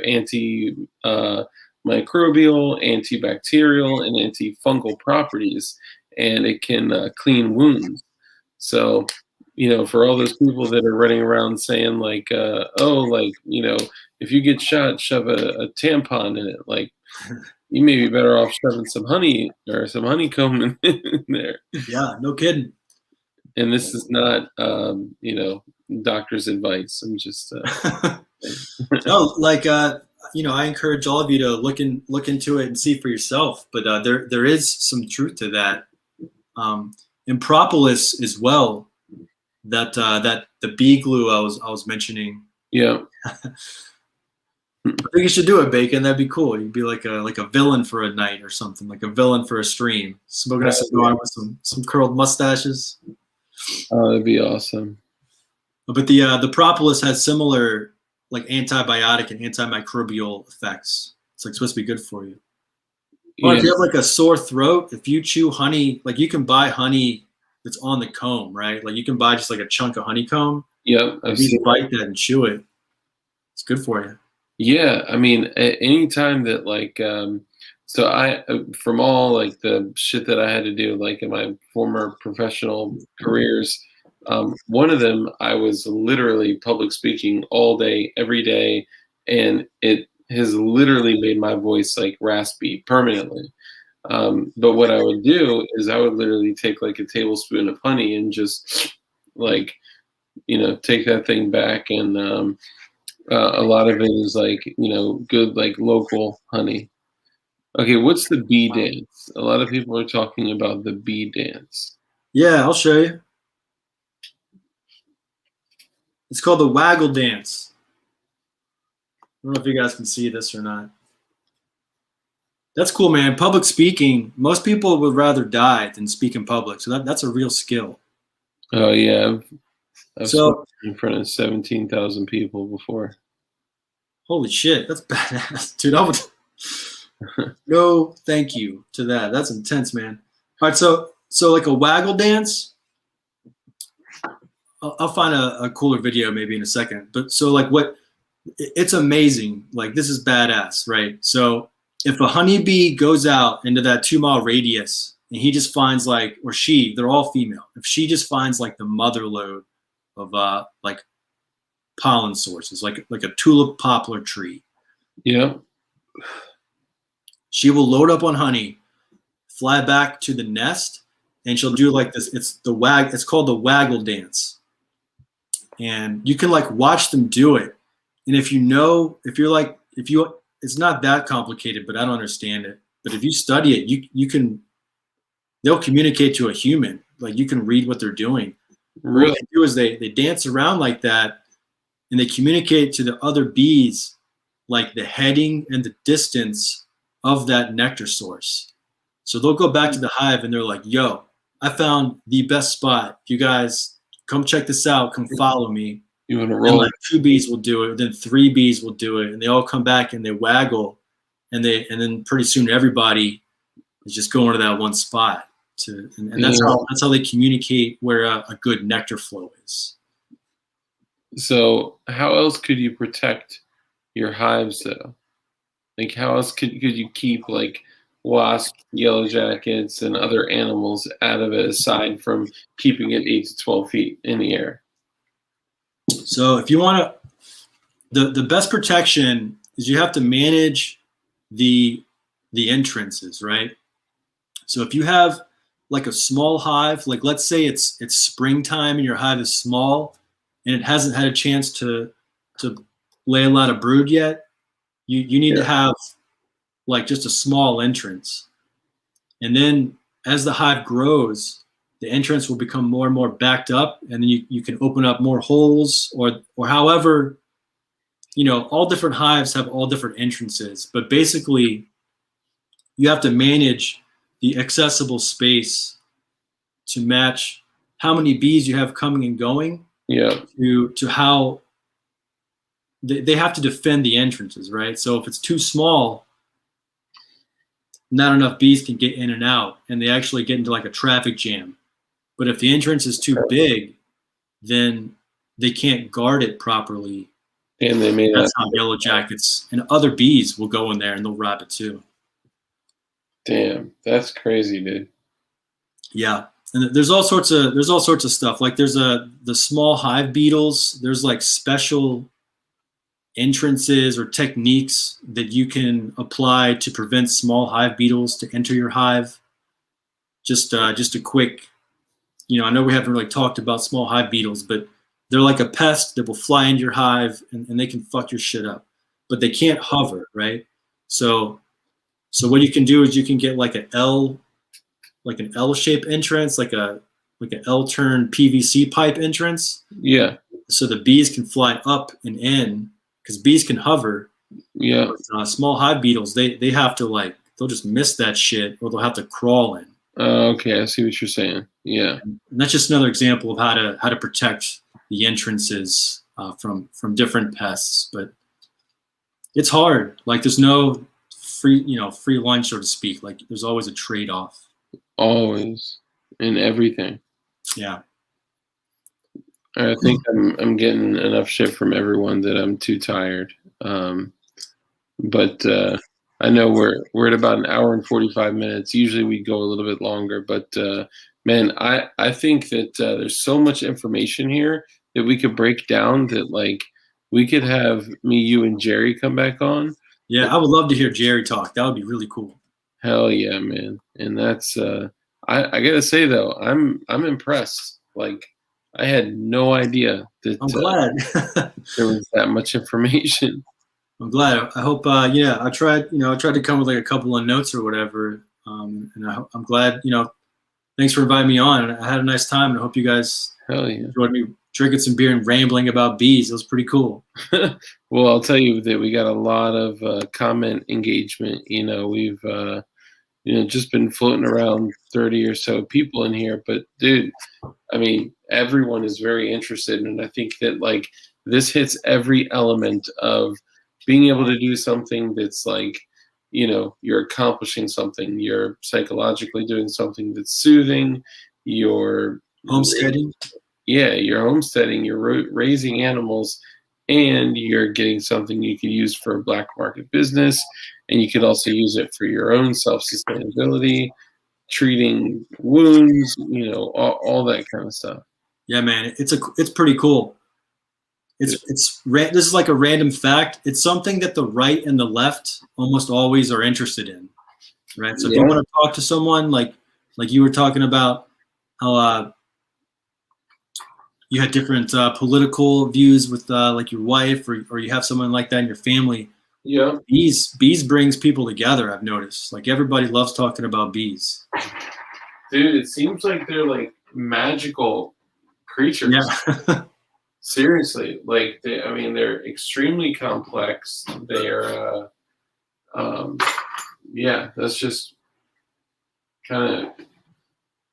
microbial, antibacterial, and antifungal properties, and it can clean wounds. So, for all those people that are running around saying like, if you get shot, shove a tampon in it. Like, you may be better off shoving some honey or some honeycomb in there. Yeah, no kidding. And this is not, doctor's advice. I'm just. No, like, I encourage all of you to look into it and see for yourself. But there is some truth to that. In propolis as well, that the bee glue I was mentioning. Yeah. I think you should do it, Bacon. That'd be cool. You'd be like a villain for a night or something, like a villain for a stream, smoking a cigar with some curled mustaches. Oh, that'd be awesome. But the propolis has similar like antibiotic and antimicrobial effects. It's like supposed to be good for you. Or Yeah. if you have like a sore throat, if you chew honey, like you can buy honey that's on the comb, right? Like you can buy just like a chunk of honeycomb. Yep. I've If you seen. bite that and chew it, it's good for you. Yeah, I mean, any time that like, so from all like the shit that I had to do, like in my former professional careers, one of them I was literally public speaking all day, every day, and it has literally made my voice like raspy permanently. But what I would do is I would literally take like a tablespoon of honey and just like, take that thing back and a lot of it is like, good, like local honey. Okay, what's the bee dance? A lot of people are talking about the bee dance. Yeah, I'll show you. It's called the waggle dance. I don't know if you guys can see this or not. That's cool, man. Public speaking, most people would rather die than speak in public. So that's a real skill. Oh, yeah. I've So, spoken in front of 17,000 people before. holy shit, that's badass. Dude, I would no thank you to that. That's intense, man. All right, so like a waggle dance, I'll find a cooler video maybe in a second. But so like it's amazing. Like this is badass, right? So if a honeybee goes out into that 2-mile radius and he just finds like, or she, they're all female. If she just finds like the mother lode of like pollen sources, like a tulip poplar tree, Yeah. she will load up on honey, fly back to the nest, and she'll do like this. It's called the waggle dance. And you can like watch them do it. And it's not that complicated, but I don't understand it. But if you study it, they'll communicate to a human. Like you can read what they're doing. Really? What they do is they dance around like that and they communicate to the other bees like the heading and the distance of that nectar source. So they'll go back to the hive and they're like, yo, I found the best spot. You guys come check this out. Come follow me. You want to And roll? like 2 bees will do it, then 3 bees will do it, and they all come back and they waggle, and then pretty soon everybody is just going to that one spot. And that's how they communicate where a good nectar flow is. So how else could you protect your hives though? Like how else could you keep like wasps, yellow jackets, and other animals out of it aside from keeping it 8 to 12 feet in the air? So if you want to, the best protection is you have to manage the entrances, right? So if you have like a small hive, like let's say it's springtime and your hive is small and it hasn't had a chance to lay a lot of brood yet, you need to have like just a small entrance. And then as the hive grows, the entrance will become more and more backed up, and then you can open up more holes or however, all different hives have all different entrances, but basically you have to manage the accessible space to match how many bees you have coming and going to how they have to defend the entrances, right? So if it's too small, not enough bees can get in and out, and they actually get into like a traffic jam. But if the entrance is too big, then they can't guard it properly. And that's how yellow jackets and other bees will go in there and they'll rob it too. Damn, that's crazy, dude. Yeah, and there's all sorts of stuff. Like there's the small hive beetles. There's like special entrances or techniques that you can apply to prevent small hive beetles to enter your hive. Just a quick. I know we haven't really talked about small hive beetles, but they're like a pest that will fly into your hive and they can fuck your shit up, but they can't hover, right? So what you can do is you can get like an L-shaped entrance, like an L-turn PVC pipe entrance. Yeah. So the bees can fly up and in because bees can hover. Yeah. But, small hive beetles, they have to they'll just miss that shit or they'll have to crawl in. Okay, I see what you're saying. Yeah. And that's just another example of how to protect, the entrances from different pests. But it's hard. Like there's no free lunch, so to speak. Like there's always a trade-off. Always in everything. Yeah. I think I'm getting enough shit from everyone that I'm too tired. But I know we're at about an hour and 45 minutes. Usually we go a little bit longer, but man, I think that there's so much information here that we could break down that like we could have me, you, and Jerry come back on. Yeah, I would love to hear Jerry talk. That would be really cool. Hell yeah, man. And that's I gotta say though, I'm impressed. Like I had no idea that I'm glad. there was that much information. I'm glad. I hope. I tried. I tried to come with like a couple of notes or whatever. And I'm glad. Thanks for inviting me on. I had a nice time, and I hope you guys Hell yeah. enjoyed me drinking some beer and rambling about bees. It was pretty cool. Well, I'll tell you that we got a lot of comment engagement. We've just been floating around 30 or so people in here. But dude, I mean, everyone is very interested, and I think that like this hits every element of being able to do something that's like, you're accomplishing something, you're psychologically doing something that's soothing, you're Homesteading. Yeah, you're homesteading, you're raising animals, and you're getting something you can use for a black market business, and you could also use it for your own self-sustainability, treating wounds, all that kind of stuff. Yeah, man, it's pretty cool. This is like a random fact. It's something that the right and the left almost always are interested in, right? So if you want to talk to someone like you were talking about how you had different political views with like your wife, or you have someone like that in your family. Yeah, bees brings people together. I've noticed. Like everybody loves talking about bees. Dude, it seems like they're like magical creatures. Yeah. Seriously, like they're extremely complex. They're, that's just kind of.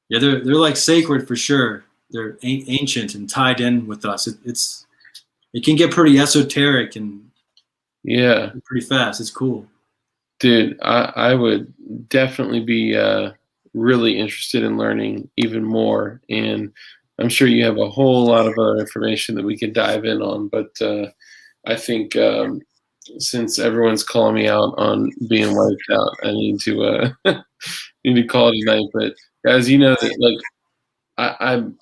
Yeah, they're like sacred for sure. They're ancient and tied in with us. It can get pretty esoteric and pretty fast. It's cool. Dude, I would definitely be really interested in learning even more, and I'm sure you have a whole lot of other information that we could dive in on, but I think since everyone's calling me out on being wiped out, I need to call it a night. But guys, that like I'm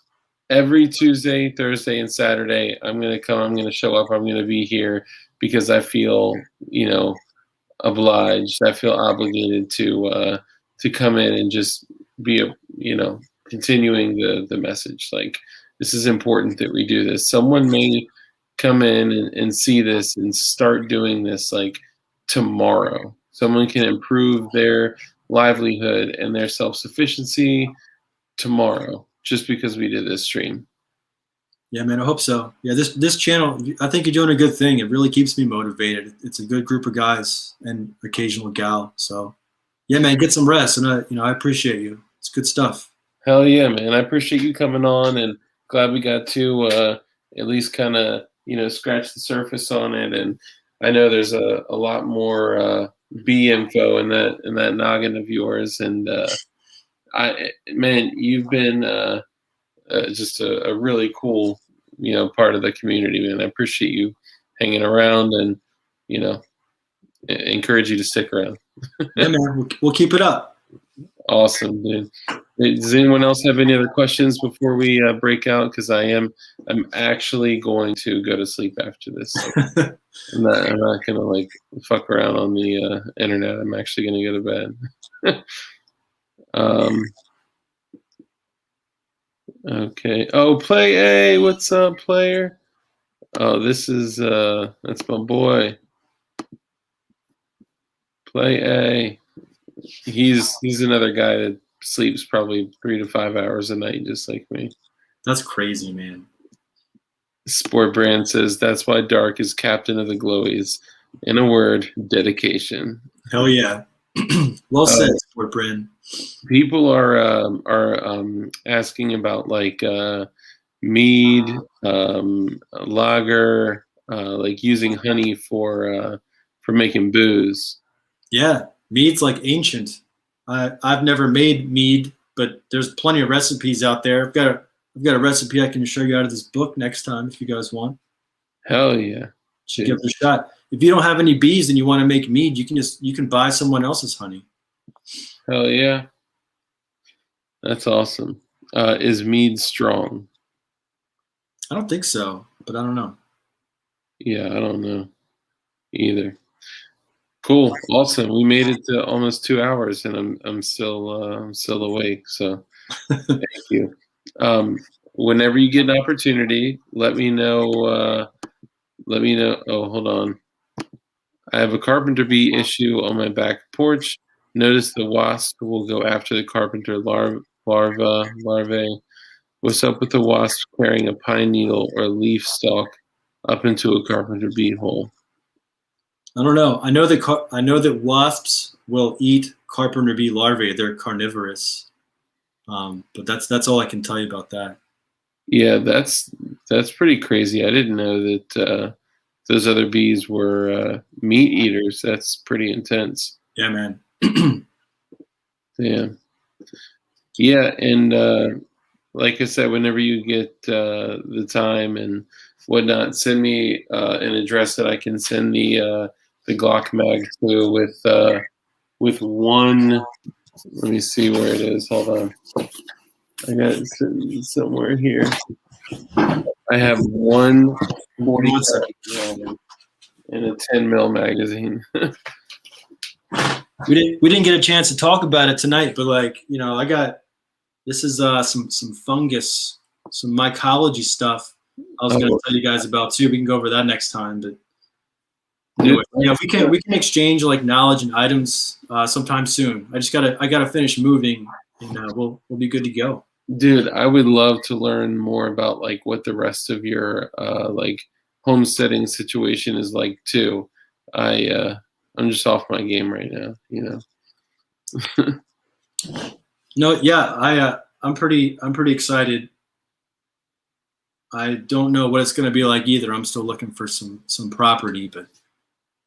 every Tuesday, Thursday, and Saturday, I'm gonna come. I'm gonna show up. I'm gonna be here because I feel obliged. I feel obligated to come in and just be continuing the message. Like this is important that we do this. Someone may come in and see this and start doing this like tomorrow. Someone can improve their livelihood and their self-sufficiency tomorrow just because we did this stream. Yeah, man, I hope so. Yeah, this channel, I think you're doing a good thing. It really keeps me motivated. It's a good group of guys and occasional gal. So yeah, man, get some rest. And I appreciate you. It's good stuff. Hell yeah, man. I appreciate you coming on, and glad we got to at least kind of, scratch the surface on it. And I know there's a lot more bee info in that noggin of yours. And you've been just a really cool, part of the community, man. I appreciate you hanging around and, encourage you to stick around. Yeah, man, we'll keep it up. Awesome, dude. Does anyone else have any other questions before we break out? Because I'm actually going to go to sleep after this. I'm not gonna like fuck around on the internet. I'm actually gonna go to bed. Okay. Oh, Play A, what's up, player? Oh, this is that's my boy. Play A. He's another guy that sleeps probably 3 to 5 hours a night, just like me. That's crazy, man. Sport Brand says that's why Dark is captain of the Glowies. In a word, dedication. Hell yeah. Well said, Sport Brand. People are asking about like mead, lager, like using honey for making booze. Yeah, mead's like ancient. I've never made mead, but there's plenty of recipes out there. I've got a recipe I can show you out of this book next time if you guys want. Hell yeah. Should give it a shot. If you don't have any bees and you want to make mead, you can buy someone else's honey. Hell yeah. That's awesome. Is mead strong? I don't think so, but I don't know. Yeah, I don't know either. Cool, awesome. We made it to almost 2 hours, and I'm still awake. So thank you. Whenever you get an opportunity, let me know. Let me know. Oh, hold on. I have a carpenter bee issue on my back porch. Notice the wasp will go after the carpenter larvae. What's up with the wasp carrying a pine needle or leaf stalk up into a carpenter bee hole? I don't know. I know that wasps will eat carpenter bee larvae. They're carnivorous. But that's all I can tell you about that. Yeah, that's pretty crazy. I didn't know that those other bees were meat eaters. That's pretty intense. Yeah, man. Yeah. Yeah, and like I said, whenever you get the time and whatnot, send me an address that I can send the Glock mag to with one. Let me see where it is. Hold on, I got it sitting somewhere here. I have one 45 and a 10 mil magazine. We didn't get a chance to talk about it tonight, but I got this is some fungus, some mycology stuff. I was going to tell you guys about too. We can go over that next time, but anyway, yeah, we can exchange like knowledge and items sometime soon. I gotta finish moving, and we'll be good to go. Dude, I would love to learn more about like what the rest of your like homesteading situation is like too. I'm just off my game right now, you know. No, yeah, I'm pretty excited. I don't know what it's going to be like either. I'm still looking for some property, but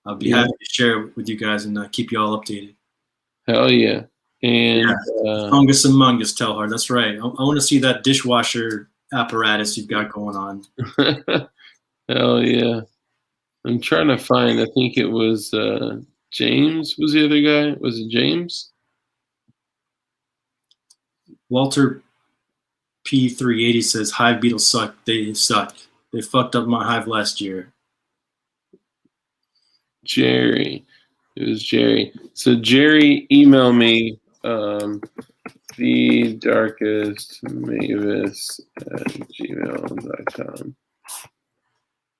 I'll be happy to share it with you guys and keep you all updated. Hell yeah. And fungus and mungus, Telhard. That's right. I want to see that dishwasher apparatus you've got going on. Hell yeah. I'm trying to find, I think it was James was the other guy. Was it James? Walter P380 says hive beetles suck. They suck. They fucked up my hive last year. Jerry. It was Jerry. So Jerry emailed me the darkest mavis at gmail.com.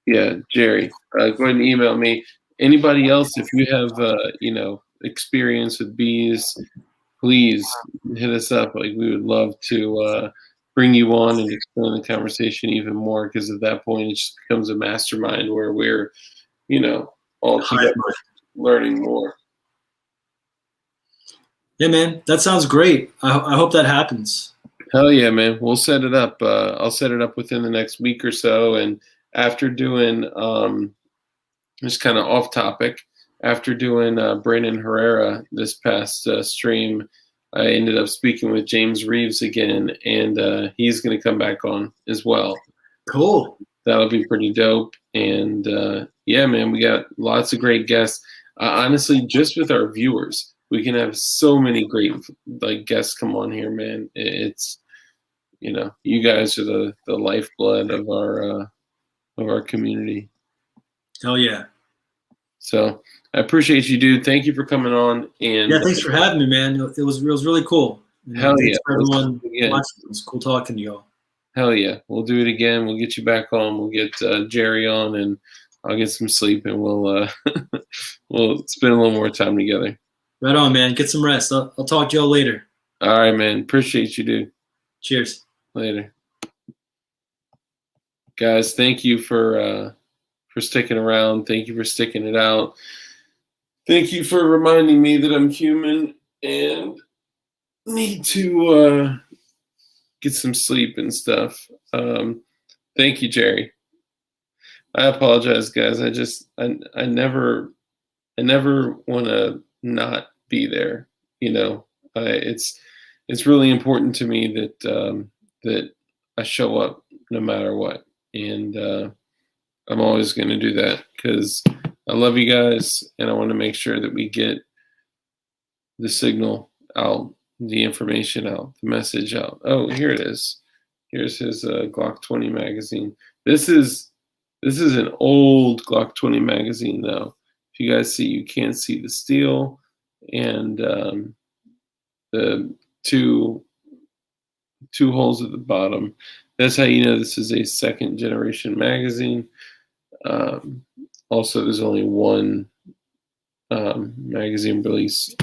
Yeah, Jerry. Go ahead and email me. Anybody else, if you have experience with bees, please hit us up. Like we would love to bring you on and expand the conversation even more, because at that point it just becomes a mastermind where we're, all together learning more. Yeah, man, that sounds great. I hope that happens. Hell yeah, man. We'll set it up. I'll set it up within the next week or so. And after doing, just kind of off topic, after doing Brandon Herrera this past stream, I ended up speaking with James Reeves again, and he's going to come back on as well. Cool. That'll be pretty dope. And yeah, man, we got lots of great guests. Honestly, just with our viewers, we can have so many great guests come on here, man. It's you guys are the lifeblood of our community. Hell yeah. So I appreciate you, dude. Thank you for coming on. And yeah, thanks for having me, man. It was really cool. Hell yeah. For everyone watching. It was cool talking to y'all. Hell yeah. We'll do it again. We'll get you back on. We'll get Jerry on, and I'll get some sleep, and we'll we'll spend a little more time together. Right on, man. Get some rest. I'll talk to y'all later. All right, man. Appreciate you, dude. Cheers. Later. Guys, thank you for sticking around. Thank you for sticking it out. Thank you for reminding me that I'm human and need to get some sleep and stuff. Thank you, Jerry. I apologize, guys. I never want to not be there. You know, it's really important to me that that I show up no matter what, and I'm always going to do that because I love you guys, and I want to make sure that we get the signal out, the information out, the message out. Oh, here it is. Here's his Glock 20 magazine. This is an old Glock 20 magazine, though. If you guys see, you can't see the steel and the two holes at the bottom. That's how you know this is a second generation magazine. Also, there's only one magazine release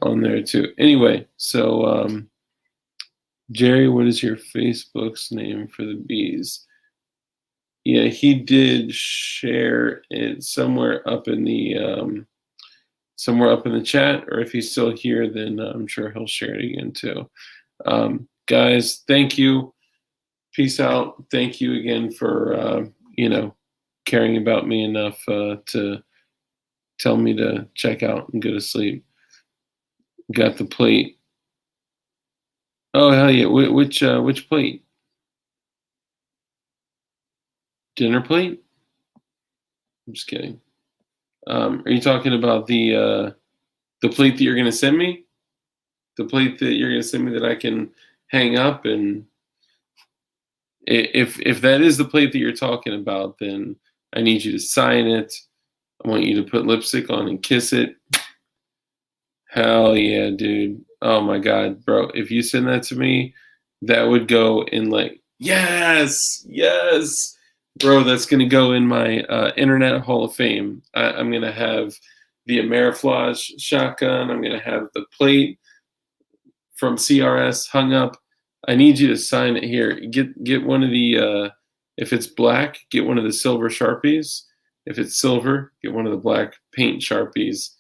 on there too. Anyway, so Jerry, what is your Facebook's name for the bees? Yeah, he did share it somewhere up in the chat, or if he's still here, then I'm sure he'll share it again too. Guys, thank you. Peace out. Thank you again for caring about me enough to tell me to check out and go to sleep. Got the plate. Oh hell yeah! Which plate? Dinner plate? I'm just kidding. Are you talking about the plate that you're gonna send me? The plate that you're gonna send me that I can hang up, and if that is the plate that you're talking about, then I need you to sign it. I want you to put lipstick on and kiss it. Hell yeah, dude. Oh my God, bro. If you send that to me, that would go in like, yes. Bro, that's going to go in my Internet Hall of Fame. I'm going to have the Ameriflage shotgun. I'm going to have the plate from CRS hung up. I need you to sign it here. Get one of the, if it's black, get one of the silver Sharpies. If it's silver, get one of the black paint Sharpies.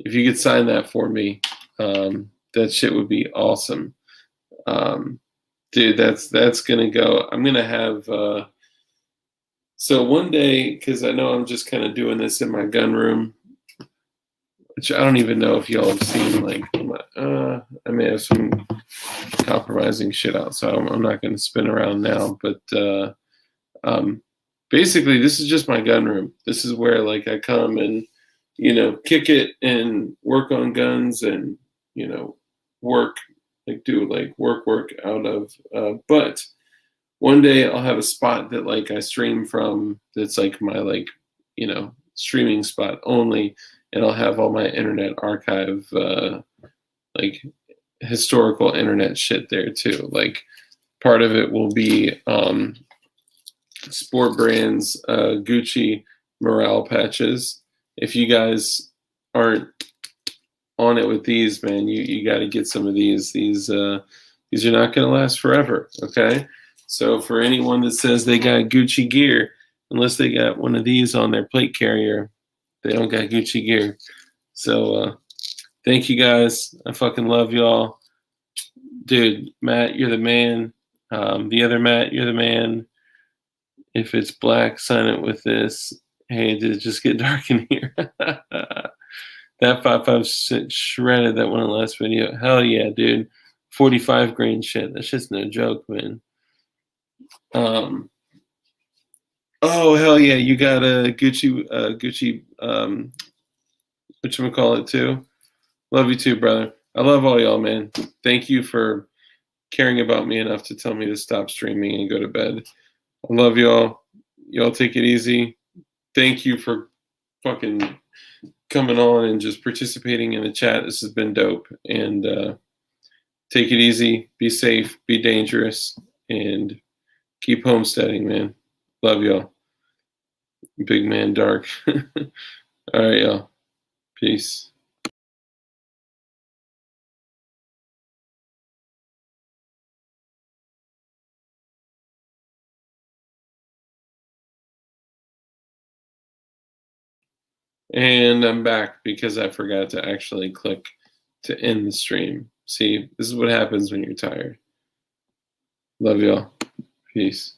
If you could sign that for me, that shit would be awesome. Dude, that's going to go. I'm going to have... So one day, because I know I'm just kind of doing this in my gun room, which I don't even know if y'all have seen, like, I may have some compromising shit out, so I'm not going to spin around now. But basically, this is just my gun room. This is where, like, I come and, kick it and work on guns and, work, like, do, like, work out of. But one day I'll have a spot that like I stream from that's like my like, streaming spot only, and I'll have all my internet archive like historical internet shit there too. Like part of it will be Sport Brands Gucci morale patches. If you guys aren't on it with these, man, you got to get some of these. These are not going to last forever, okay? So for anyone that says they got Gucci gear, unless they got one of these on their plate carrier, they don't got Gucci gear. So thank you guys. I fucking love y'all. Dude, Matt, you're the man. The other Matt, you're the man. If it's black, sign it with this. Hey, did it just get dark in here? That 5.56 shredded that one in the last video. Hell yeah, dude. 45 grain shit. That's just no joke, man. Oh hell yeah, you got a Gucci whatchamacallit too. Love you too, brother. I love all y'all, man. Thank you for caring about me enough to tell me to stop streaming and go to bed. I love y'all. Y'all take it easy. Thank you for fucking coming on and just participating in the chat. This has been dope. And take it easy, be safe, be dangerous, and keep homesteading, man. Love y'all. Big man dark. All right, y'all. Peace. And I'm back because I forgot to actually click to end the stream. See, this is what happens when you're tired. Love y'all. Peace.